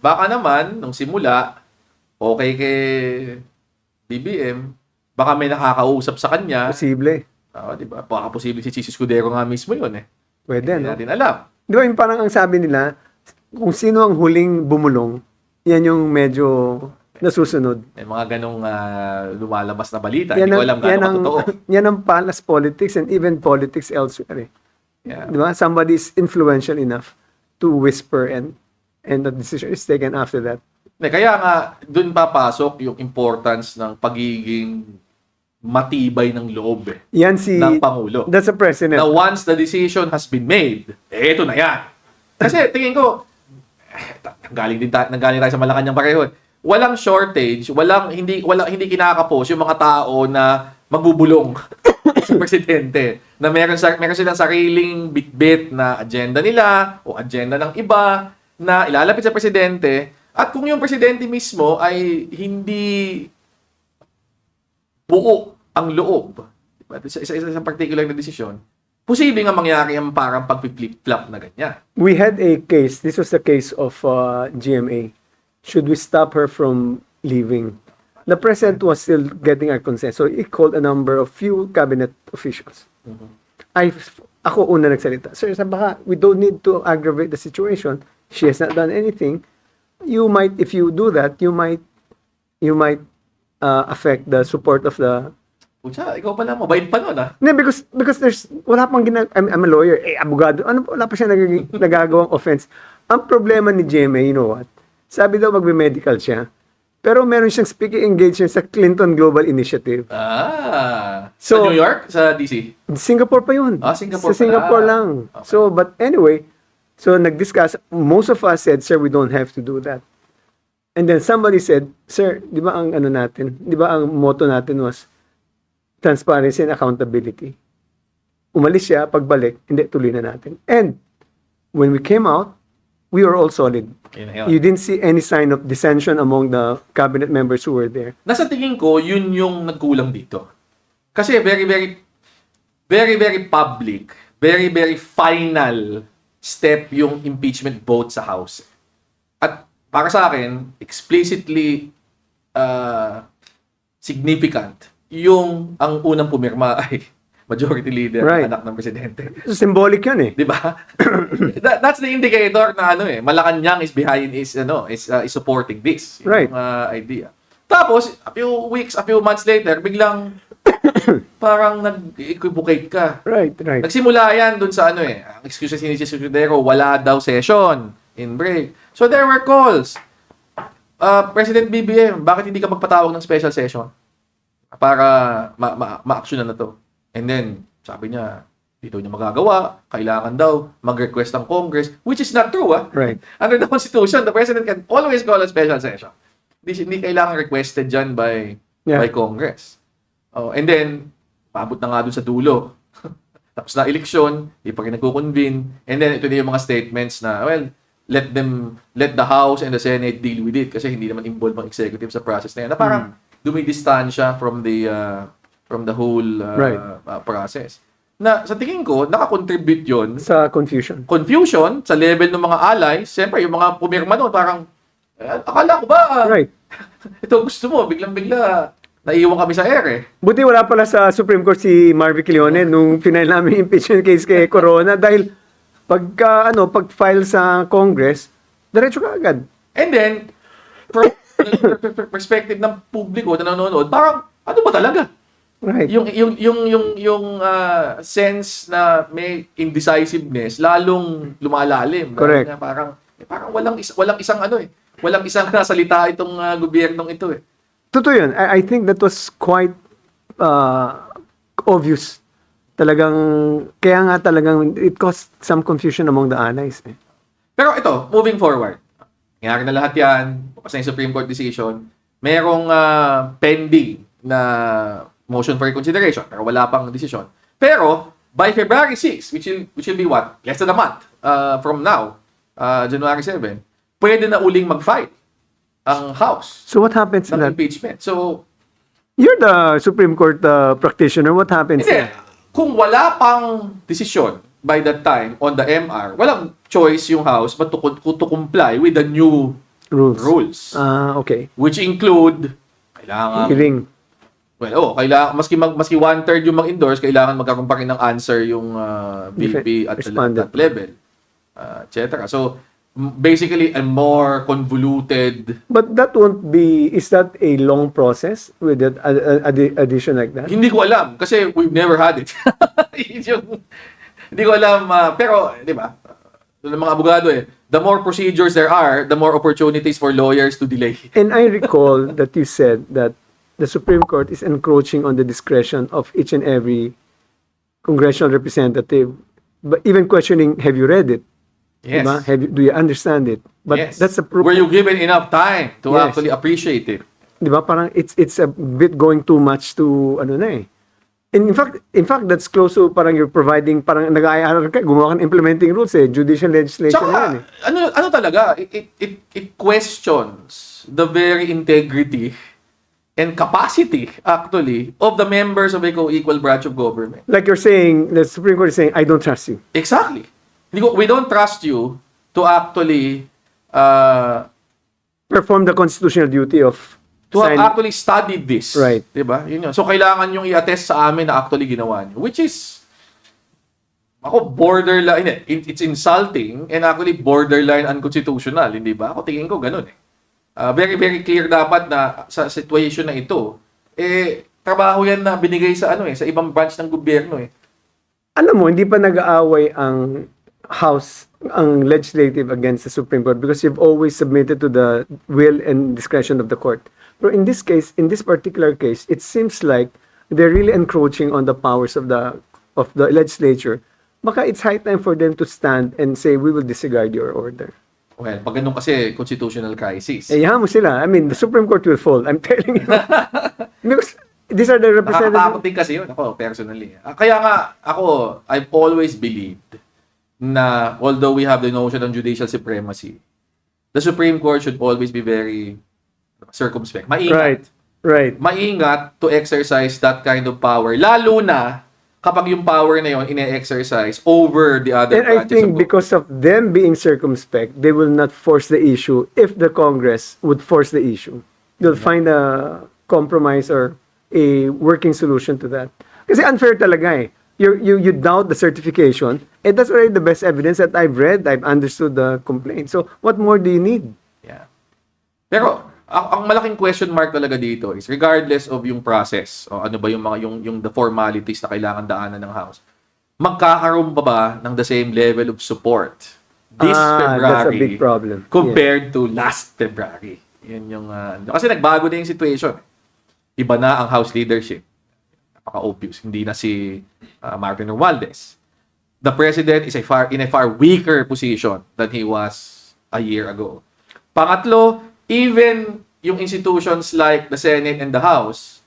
Baka naman, nung simula, okay kay BBM, baka may nakakausap sa kanya. Posible. Di ba? Baka posible si Chis Escudero nga mismo yun eh. Pwede, Hindi no? natin alam. Di ba yung parang ang sabi nila, kung sino ang huling bumulong, yan yung medyo nasusunod. May mga ganong lumalabas na balita. Hindi ko alam gaano totoo. Yan ang palace politics and even politics elsewhere. Eh. Yeah. Di ba? Somebody is influential enough to whisper and the decision is taken after that. Kaya nga, dun papasok yung importance ng pagiging matibay ng loob Yan si... ng Pangulo. That's a president. Na once the decision has been made, eto na yan. Kasi tingin ko, nanggaling tayo sa Malacanang pareho. Walang shortage, hindi kinakapos yung mga tao na magbubulong sa presidente. Na meron silang sariling bitbit na agenda nila o agenda ng iba na ilalapit sa presidente. At kung yung presidente mismo ay hindi buo ang loob sa isang particular na desisyon, posible nga mangyari ang parang pag-flip-flop na ganyan. We had a case. This was the case of GMA. Should we stop her from leaving? The president was still getting our consent. So he called a number of few cabinet officials. Ako una nagsalita. Sir, baka we don't need to aggravate the situation. She has not done anything. You might, if you do that, you might affect the support of the... Pucha, ikaw pala, mabait pa nun ah. No, because there's wala pang I'm a lawyer, abogado. Wala pa siya nagagawang offense. Ang problema ni GMA, you know what? Sabi daw magbe-medical siya. Pero meron siyang speaking engagement sa Clinton Global Initiative. Sa New York? Sa DC? Singapore pa yun. Singapore Sa Singapore pala. lang. Okay. So, but anyway, so nag-discuss, most of us said, sir, we don't have to do that. And then somebody said, sir, di ba ang motto natin was transparency and accountability. Umalis siya, pagbalik, hindi, tuloy na natin. And when we came out, we were all solid. You didn't see any sign of dissension among the cabinet members who were there. Nasa tingin ko, yun yung nagkulang dito. Kasi very, very public, very final step yung impeachment vote sa House. At para sa akin, explicitly significant yung ang unang pumirma ay majority leader, Right. anak ng presidente. So, symbolic yun eh. Di ba? That's the indicator na Malacanang is behind is supporting this. Right. Yung idea. Tapos a few months later, biglang parang nag-equivocate ka. Right. Nagsimula yan dun sa ang excuse ni Chis Escudero, wala daw session in break. So there were calls. President BBM, bakit hindi ka magpatawag ng special session? Para ma-actionan na to. And then, sabi niya, dito niya magagawa, kailangan daw mag-request ng Congress, which is not true, ah. Right. Under the Constitution, the President can always call a special session. Hindi kailangan requested dyan by Congress. Oh, and then, paabot na nga dun sa dulo. Tapos na eleksyon, di pa rin nagko-convene. And then, ito na yung mga statements na, well, let the House and the Senate deal with it kasi hindi naman involved ang executive sa process na yan. Na parang dumidistansya from the whole process. Na sa tingin ko, nakakontribute yun Sa confusion. sa level ng mga allies. Siyempre, yung mga pumirma doon, parang, akala ko ba, Right. ito gusto mo, biglang-bigla, naiiwan kami sa air eh. Buti wala pala sa Supreme Court si Marvick Leone nung final namin yung impeachment case kay Corona dahil pag-file sa Congress, diretso ka agad. And then, from the perspective ng publiko na nanonood, parang, ano ba talaga? Right. Yung sense na may indecisiveness lalong lumalalim. Correct. Na parang walang isang nasalita itong gobyernong ito eh. Totoo yun. I think that was quite obvious. Kaya nga talagang it caused some confusion among the allies. Eh. Pero ito, moving forward. Nangyari na lahat yan. Bukas na yung Supreme Court decision. Merong pending na motion for reconsideration pero wala pang desisyon. Pero by February 6, which will be what? Less than a month from now, January 7, pwede na uling mag-fight ang House So what happens ng to that? impeachment. So, You're the Supreme Court practitioner. What happens? hindi. Kung wala pang desisyon by that time on the MR, walang choice yung House but to comply with the new rules. Okay. Which include kailangan Hearing. well, kailangan maski 1/3 yung mag-endorse, kailangan magkaroon pa rin ng answer yung VP at Respondent. that level. Etc. So basically a more convoluted. But that won't be, is that a long process with that addition like that? Hindi ko alam kasi we've never had it. Hindi ko alam pero 'di ba? Ng mga abogado the more procedures there are, the more opportunities for lawyers to delay. And I recall that you said that the Supreme Court is encroaching on the discretion of each and every congressional representative, but even questioning, have you read it? Yes. Diba? Do you understand it? But Yes. that's a proof. Were you given enough time to Yes. actually appreciate it? Diba? Parang it's a bit going too much to ano na eh. And in fact, that's close to parang you're providing, parang nag-IRR ka, gumawa ka ng implementing rules eh. Judicial legislation na yan eh. Tsaka, ano talaga, it questions the very integrity and capacity, actually, of the members of a co-equal branch of government. Like you're saying, the Supreme Court is saying, I don't trust you. Exactly. We don't trust you to actually Perform the constitutional duty of have sign- actually studied this. Right. Diba? Yun yun. So, kailangan yung i-attest sa amin na actually ginawa nyo. Which is, borderline. It's insulting and actually borderline unconstitutional. Hindi ba? Ako tingin ko ganun eh. Very, very clear dapat na sa situation na ito, trabaho yan na binigay sa sa ibang branch ng gobyerno eh. Alam mo, hindi pa nag-aaway ang House, ang legislative against the Supreme Court because you've always submitted to the will and discretion of the court. But in this case, in this particular case, it seems like they're really encroaching on the powers of the legislature. Baka it's high time for them to stand and say, we will disregard your order. Well, pag ganun kasi constitutional crisis. Yahan mo sila. I mean, the Supreme Court will fall. I'm telling you. Because these are the Nakakatakot representatives. din kasi yun, ako, personally. Kaya nga, I've always believed na although we have the notion of judicial supremacy, the Supreme Court should always be very circumspect. Maingat. Right. Maingat to exercise that kind of power. Lalo na kapag yung power na yun ine-exercise over the other And I branches think of because of them being circumspect, they will not force the issue if the Congress would force the issue. They'll find a compromise or a working solution to that. Kasi unfair talaga eh. You doubt the certification, and that's already the best evidence that I've read, I've understood the complaint. So what more do you need? Yeah. Pero ang malaking question mark talaga dito is regardless of yung process o ano ba yung mga yung the formalities na kailangan daanan ng House. Magkakaroon pa ba ng the same level of support this February? That's a big problem. Compared to last February. Yun yung kasi nagbago na yung situation. Iba na ang House leadership. Napaka-obvious. Hindi na si Martin Romualdez. The president is in a far weaker position than he was a year ago. Pangatlo, even yung institutions like the Senate and the House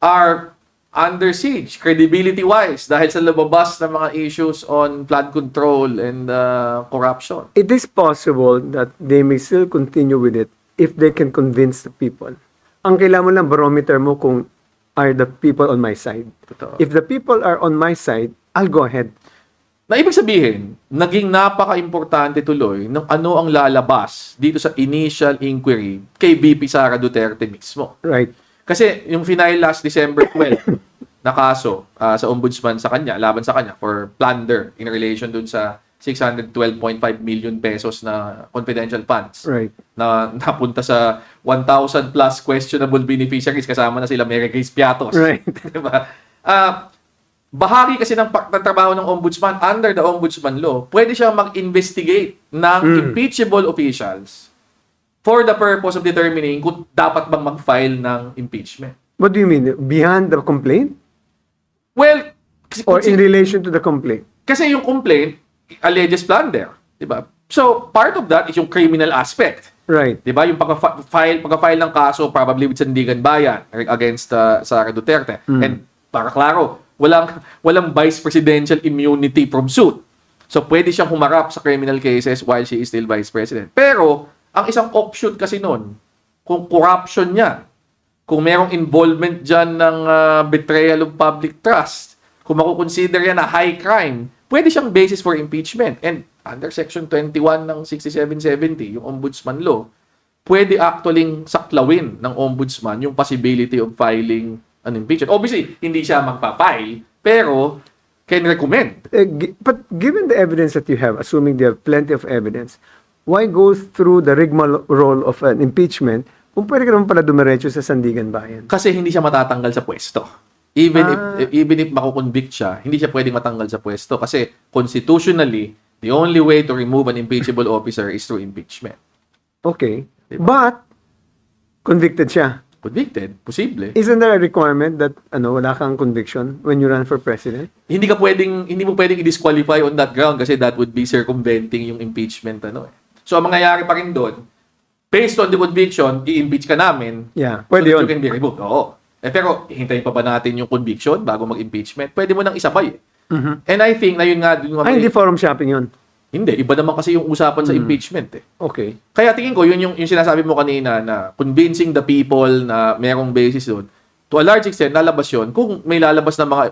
are under siege, credibility-wise, dahil sa lumabas na mga issues on flood control and corruption. It is possible that they may still continue with it if they can convince the people. Ang kailangan mo lang barometer mo kung are the people on my side. Totoo. If the people are on my side, I'll go ahead. Na ibig sabihin, naging napaka-importante tuloy ng ano ang lalabas dito sa initial inquiry kay VP Sara Duterte mismo. Right. Kasi yung final last December 12 na kaso sa ombudsman sa kanya, laban sa kanya for plunder in relation dun sa 612.5 million pesos na confidential funds Right. na napunta sa 1,000 plus questionable beneficiaries, kasama na sila Mary Grace Piatos. Right. Diba? Bahagi kasi ng trabaho ng ombudsman under the ombudsman law, pwede siya mag-investigate ng impeachable officials for the purpose of determining kung dapat bang mag-file ng impeachment. What do you mean? Beyond the complaint? Well, Or in relation to the complaint? kasi yung complaint alleges plunder, 'di ba? So, part of that is yung criminal aspect. Right. 'Di ba? Yung pagka-file ng kaso probably with Sandigan Bayan against Sara Duterte. And para klaro, walang vice presidential immunity from suit. So, pwede siyang humarap sa criminal cases while she is still vice president. Pero, ang isang offshoot kasi nun, kung corruption niya, kung merong involvement dyan ng betrayal of public trust, kung makukonsider yan na high crime, pwede siyang basis for impeachment. And under Section 21 ng 6770, yung ombudsman law, pwede actually saklawin ng ombudsman yung possibility of filing an impeachment. Obviously, hindi siya magpa-file, pero can recommend. But given the evidence that you have, assuming they have plenty of evidence, why go through the rigmarole of an impeachment kung pwede ka naman pala dumiretso sa Sandigan Bayan? Kasi hindi siya matatanggal sa pwesto. Even if makukonvict siya, hindi siya pwedeng matanggal sa pwesto kasi constitutionally, the only way to remove an impeachable officer is through impeachment. Okay. Diba? But, convicted siya. Convicted, posible. Isn't there a requirement that wala kang conviction when you run for president? Hindi mo pwedeng i-disqualify on that ground kasi that would be circumventing yung impeachment So ang mangyayari pa rin doon, based on the conviction, i-impeach ka namin. Yeah, So pwede that yun. you can be removed. Oo. Pero hintayin pa ba natin yung conviction bago mag-impeachment? Pwede mo nang isabay. And I think na yun nga Hindi forum shopping yun. Hindi, iba naman kasi yung usapan sa impeachment Okay. Kaya tingin ko, yun yung sinasabi mo kanina na convincing the people na merong basis doon. To a large extent, lalabas yun kung may lalabas na mga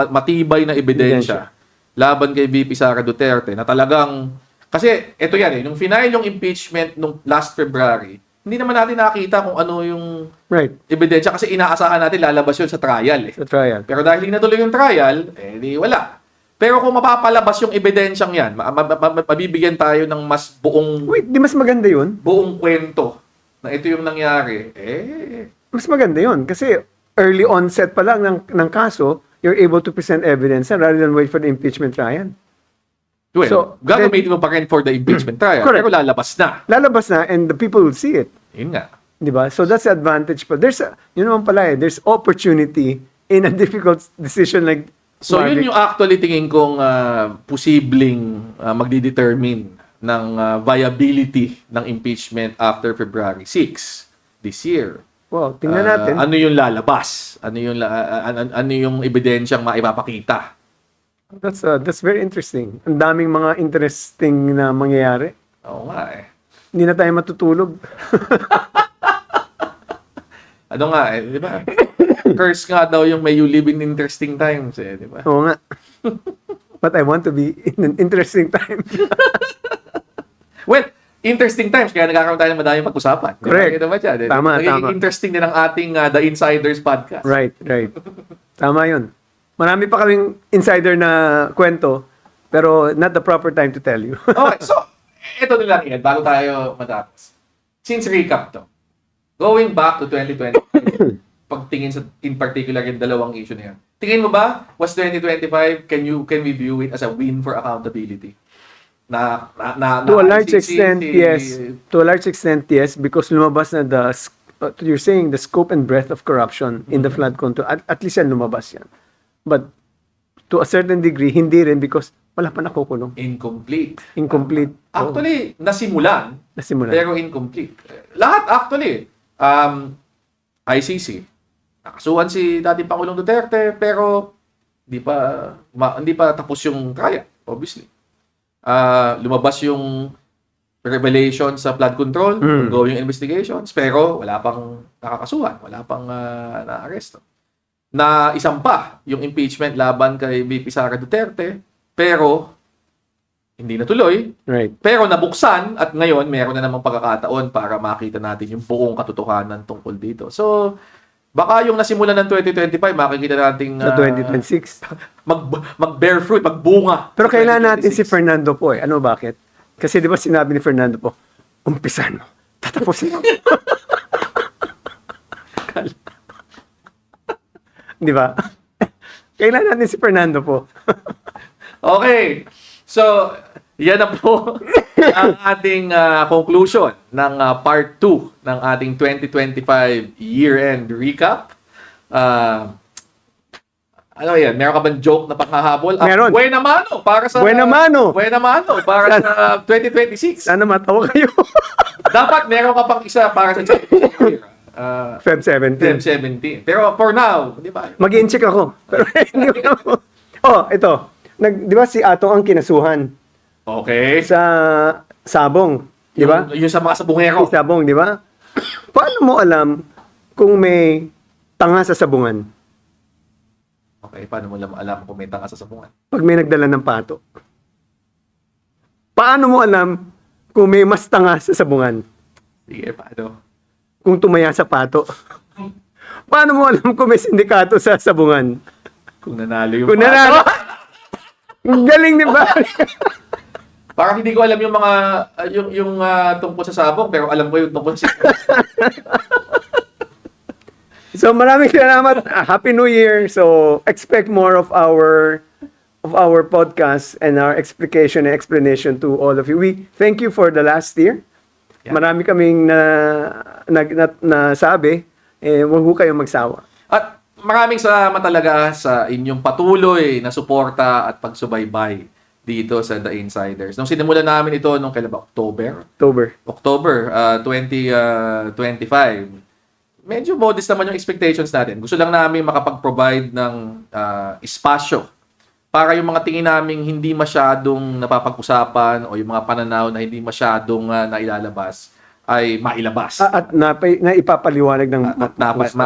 matibay na ebidensya laban kay VP Sara Duterte na talagang, kasi ito yan nung final yung impeachment nung last February, hindi naman natin nakita kung ano yung ebidensya kasi inaasahan natin lalabas yun sa trial. Sa trial. Pero dahil hindi natuloy yung trial, di wala. Pero kung mapapalabas yung ebidensyang yan, mabibigyan tayo ng mas buong Wait, di mas maganda yun? buong kwento na ito yung nangyari, Mas maganda yun. Kasi early onset pa lang ng kaso, you're able to present evidence rather than wait for the impeachment trial. well, So, gagamitin mo pa rin for the impeachment trial, Correct. pero lalabas na. Lalabas na and the people will see it. Yun nga. Di ba? So that's the advantage. But yun naman pala there's opportunity in a difficult decision like So yun Marvick. yung actually tingin kong posibleng magdidetermine ng viability ng impeachment after February 6 this year. Well, tingnan natin. Ano yung lalabas? Ano yung ebidensyang maipapakita? That's very interesting. Ang daming mga interesting na mangyayari. Oo nga Hindi na tayo matutulog. Ano nga di ba? Curse nga daw yung may you live in interesting times di ba? Oo nga. But I want to be in an interesting time. Well, interesting times kaya nagkakaroon tayo ng madaming pag-usapan. Correct. Diba siya? Tama, Nagiging tama. interesting din ang ating The Insiders podcast. Right. Tama yun. Marami pa kaming insider na kwento, pero not the proper time to tell you. Okay, so ito na lang yan bago tayo matapos. Since recap to, going back to 2020, pagtingin sa in particular yung dalawang issue na yan. Tingin mo ba was 2025 can we view it as a win for accountability? To a large extent, yes. To a large extent, yes, because lumabas na you're saying the scope and breadth of corruption in the flood control. At least yan lumabas yan. But to a certain degree, hindi rin because wala pa nakukulong. Incomplete. Incomplete. Actually, nasimulan, Nasimulan. pero incomplete. Lahat actually. ICC. Nakasuhan si dating Pangulong Duterte pero hindi pa tapos yung trial, obviously. Lumabas yung revelation sa flood control, ongoing investigations, pero wala pang nakakasuhan, wala pang naaresto. Na isampa yung impeachment laban kay VP Sara Duterte, pero hindi natuloy. Right. Pero nabuksan at ngayon meron na namang pagkakataon para makita natin yung buong katotohanan tungkol dito. So, baka yung nasimulan ng 2025, makikita natin Sa 2026. mag-bear fruit, magbunga. Pero kailangan natin si 2026. Fernando po eh. Ano bakit? Kasi di ba sinabi ni Fernando po, umpisan mo. Tatapusin mo. Di ba? Kailangan natin si Fernando po. Okay. So, yan na po ang ating conclusion ng part 2 ng ating 2025 year-end recap. Ano yan? Meron ka bang joke na panghahabol? Meron. Buena mano para sa Buena mano. Buena mano para sa 2026. Sana matawa kayo. Dapat meron ka pang isa para sa Feb 17. 17. Pero for now, di ba? Mag-i-check ako. Pero hindi ko na- Oh, ito. Di ba si Atong ang kinasuhan Okay. sa Sabong? Di ba? Yung sa mga sabungero. Si Sabong, di ba? Paano mo alam kung may tanga sa sabungan? Okay, paano mo alam kung may tanga sa sabungan? Pag may nagdala ng pato. Paano mo alam kung may mas tanga sa sabungan? Sige, paano? Kung tumaya sa pato. Paano mo alam kung may sindikato sa sabungan? Kung nanalo yung Kung pato. nanalo. Ang galing ni Barry. Parang hindi ko alam yung mga yung tungkol sa sabong pero alam ko yung tungkol sa So maraming salamat. Happy New Year. So expect more of our podcast and our explication and explanation to all of you. We thank you for the last year. Yeah. Marami kaming nasabi. Huwag ho kayong magsawa. At maraming salamat talaga sa inyong patuloy na suporta at pagsubaybay dito sa The Insiders. Nung sinimulan namin ito nung kailan ba? October 2025. Medyo modest naman yung expectations natin. Gusto lang namin makapag-provide ng espasyo para yung mga tingin namin hindi masyadong napapag-usapan o yung mga pananaw na hindi masyadong nailalabas ay mailabas. At naipapaliwanag ng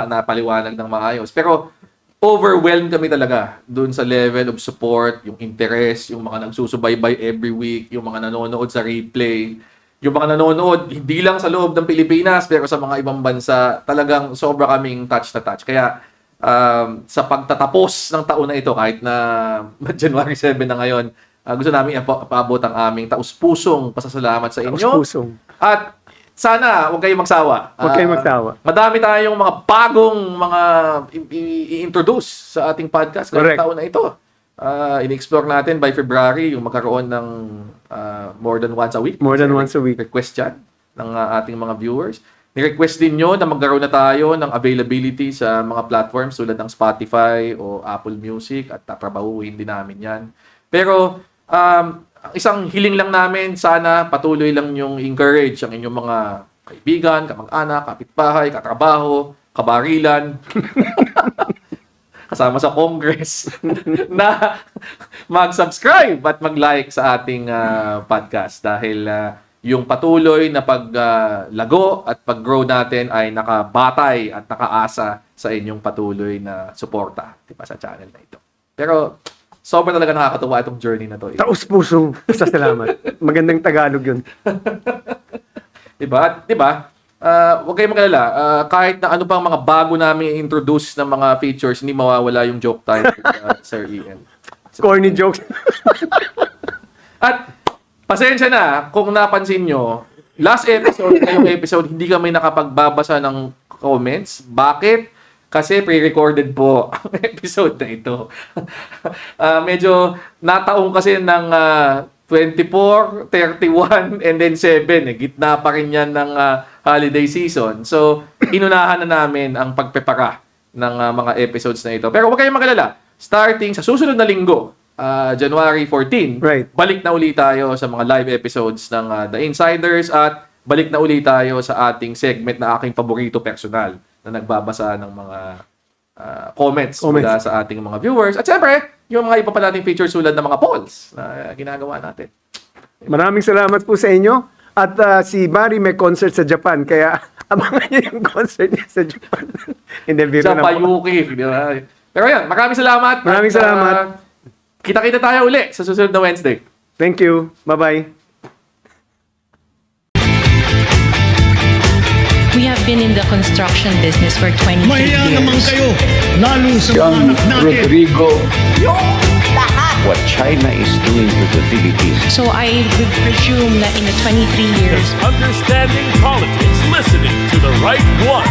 Napaliwanag ng maayos. Pero overwhelmed kami talaga dun sa level of support, yung interest, yung mga nagsusubaybay every week, yung mga nanonood sa replay, yung mga nanonood hindi lang sa loob ng Pilipinas pero sa mga ibang bansa, talagang sobra kaming touch na touch. Kaya sa pagtatapos ng taon na ito, kahit na January 7 na ngayon, gusto namin ipaabot ang aming taus-pusong pasasalamat sa inyo. Taus-pusong. At sana huwag kayong magsawa. Huwag kayong magsawa. Madami tayong mga bagong mga i-introduce sa ating podcast ngayong Correct. taon na ito. In-explore natin by February yung magkaroon ng more than once a week. More than once a week. Request yan ng ating mga viewers. Ni-request din nyo na magkaroon na tayo ng availability sa mga platforms tulad ng Spotify o Apple Music at tatrabahuhin din namin yan. Pero ang isang hiling lang namin, sana patuloy lang yung encourage ang inyong mga kaibigan, kamag-anak, kapitbahay, katrabaho, kabarilan, kasama sa Congress, na mag-subscribe at mag-like sa ating podcast dahil yung patuloy na paglago at pag-grow natin ay nakabatay at nakaasa sa inyong patuloy na suporta, diba, sa channel na ito. Pero sobrang talaga nakakatuwa itong journey na to. Taus-pusong pasasalamat. Magandang Tagalog yun. Diba? Diba? Huwag kayong mag-alala. Kahit na ano pang mga bago namin introduce ng mga features, hindi mawawala yung joke time with Sir Ian. Corny jokes. At pasensya na kung napansin nyo, last episode, ngayong episode, hindi kami nakapagbabasa ng comments. Bakit? Kasi pre-recorded po ang episode na ito. Medyo nataong kasi ng 24, 31, and then 7. Gitna pa rin yan ng holiday season. So, inunahan na namin ang pagprepara ng mga episodes na ito. Pero huwag kayong magalala. Starting sa susunod na linggo, January 14, Right. balik na ulit tayo sa mga live episodes ng The Insiders at balik na uli tayo sa ating segment na aking paborito personal na nagbabasa ng mga comments mula sa ating mga viewers. At syempre, yung mga iba pa nating features tulad ng mga polls na ginagawa natin. Maraming salamat po sa inyo. At si Barry may concert sa Japan, kaya abangan niyo yung concert niya sa Japan. Hindi, biro Sa na po. Payuki. Di ba? Pero yan, maraming salamat. Maraming At, salamat. Kita-kita tayo uli sa susunod na Wednesday. Thank you. Bye-bye. We have been in the construction business for 23 Mahiya naman years. kayo. Lalo sa mga Young anak natin. Rodrigo, what China is doing to the Philippines. So I would presume that in the 23 years, Understanding politics, listening to the right one.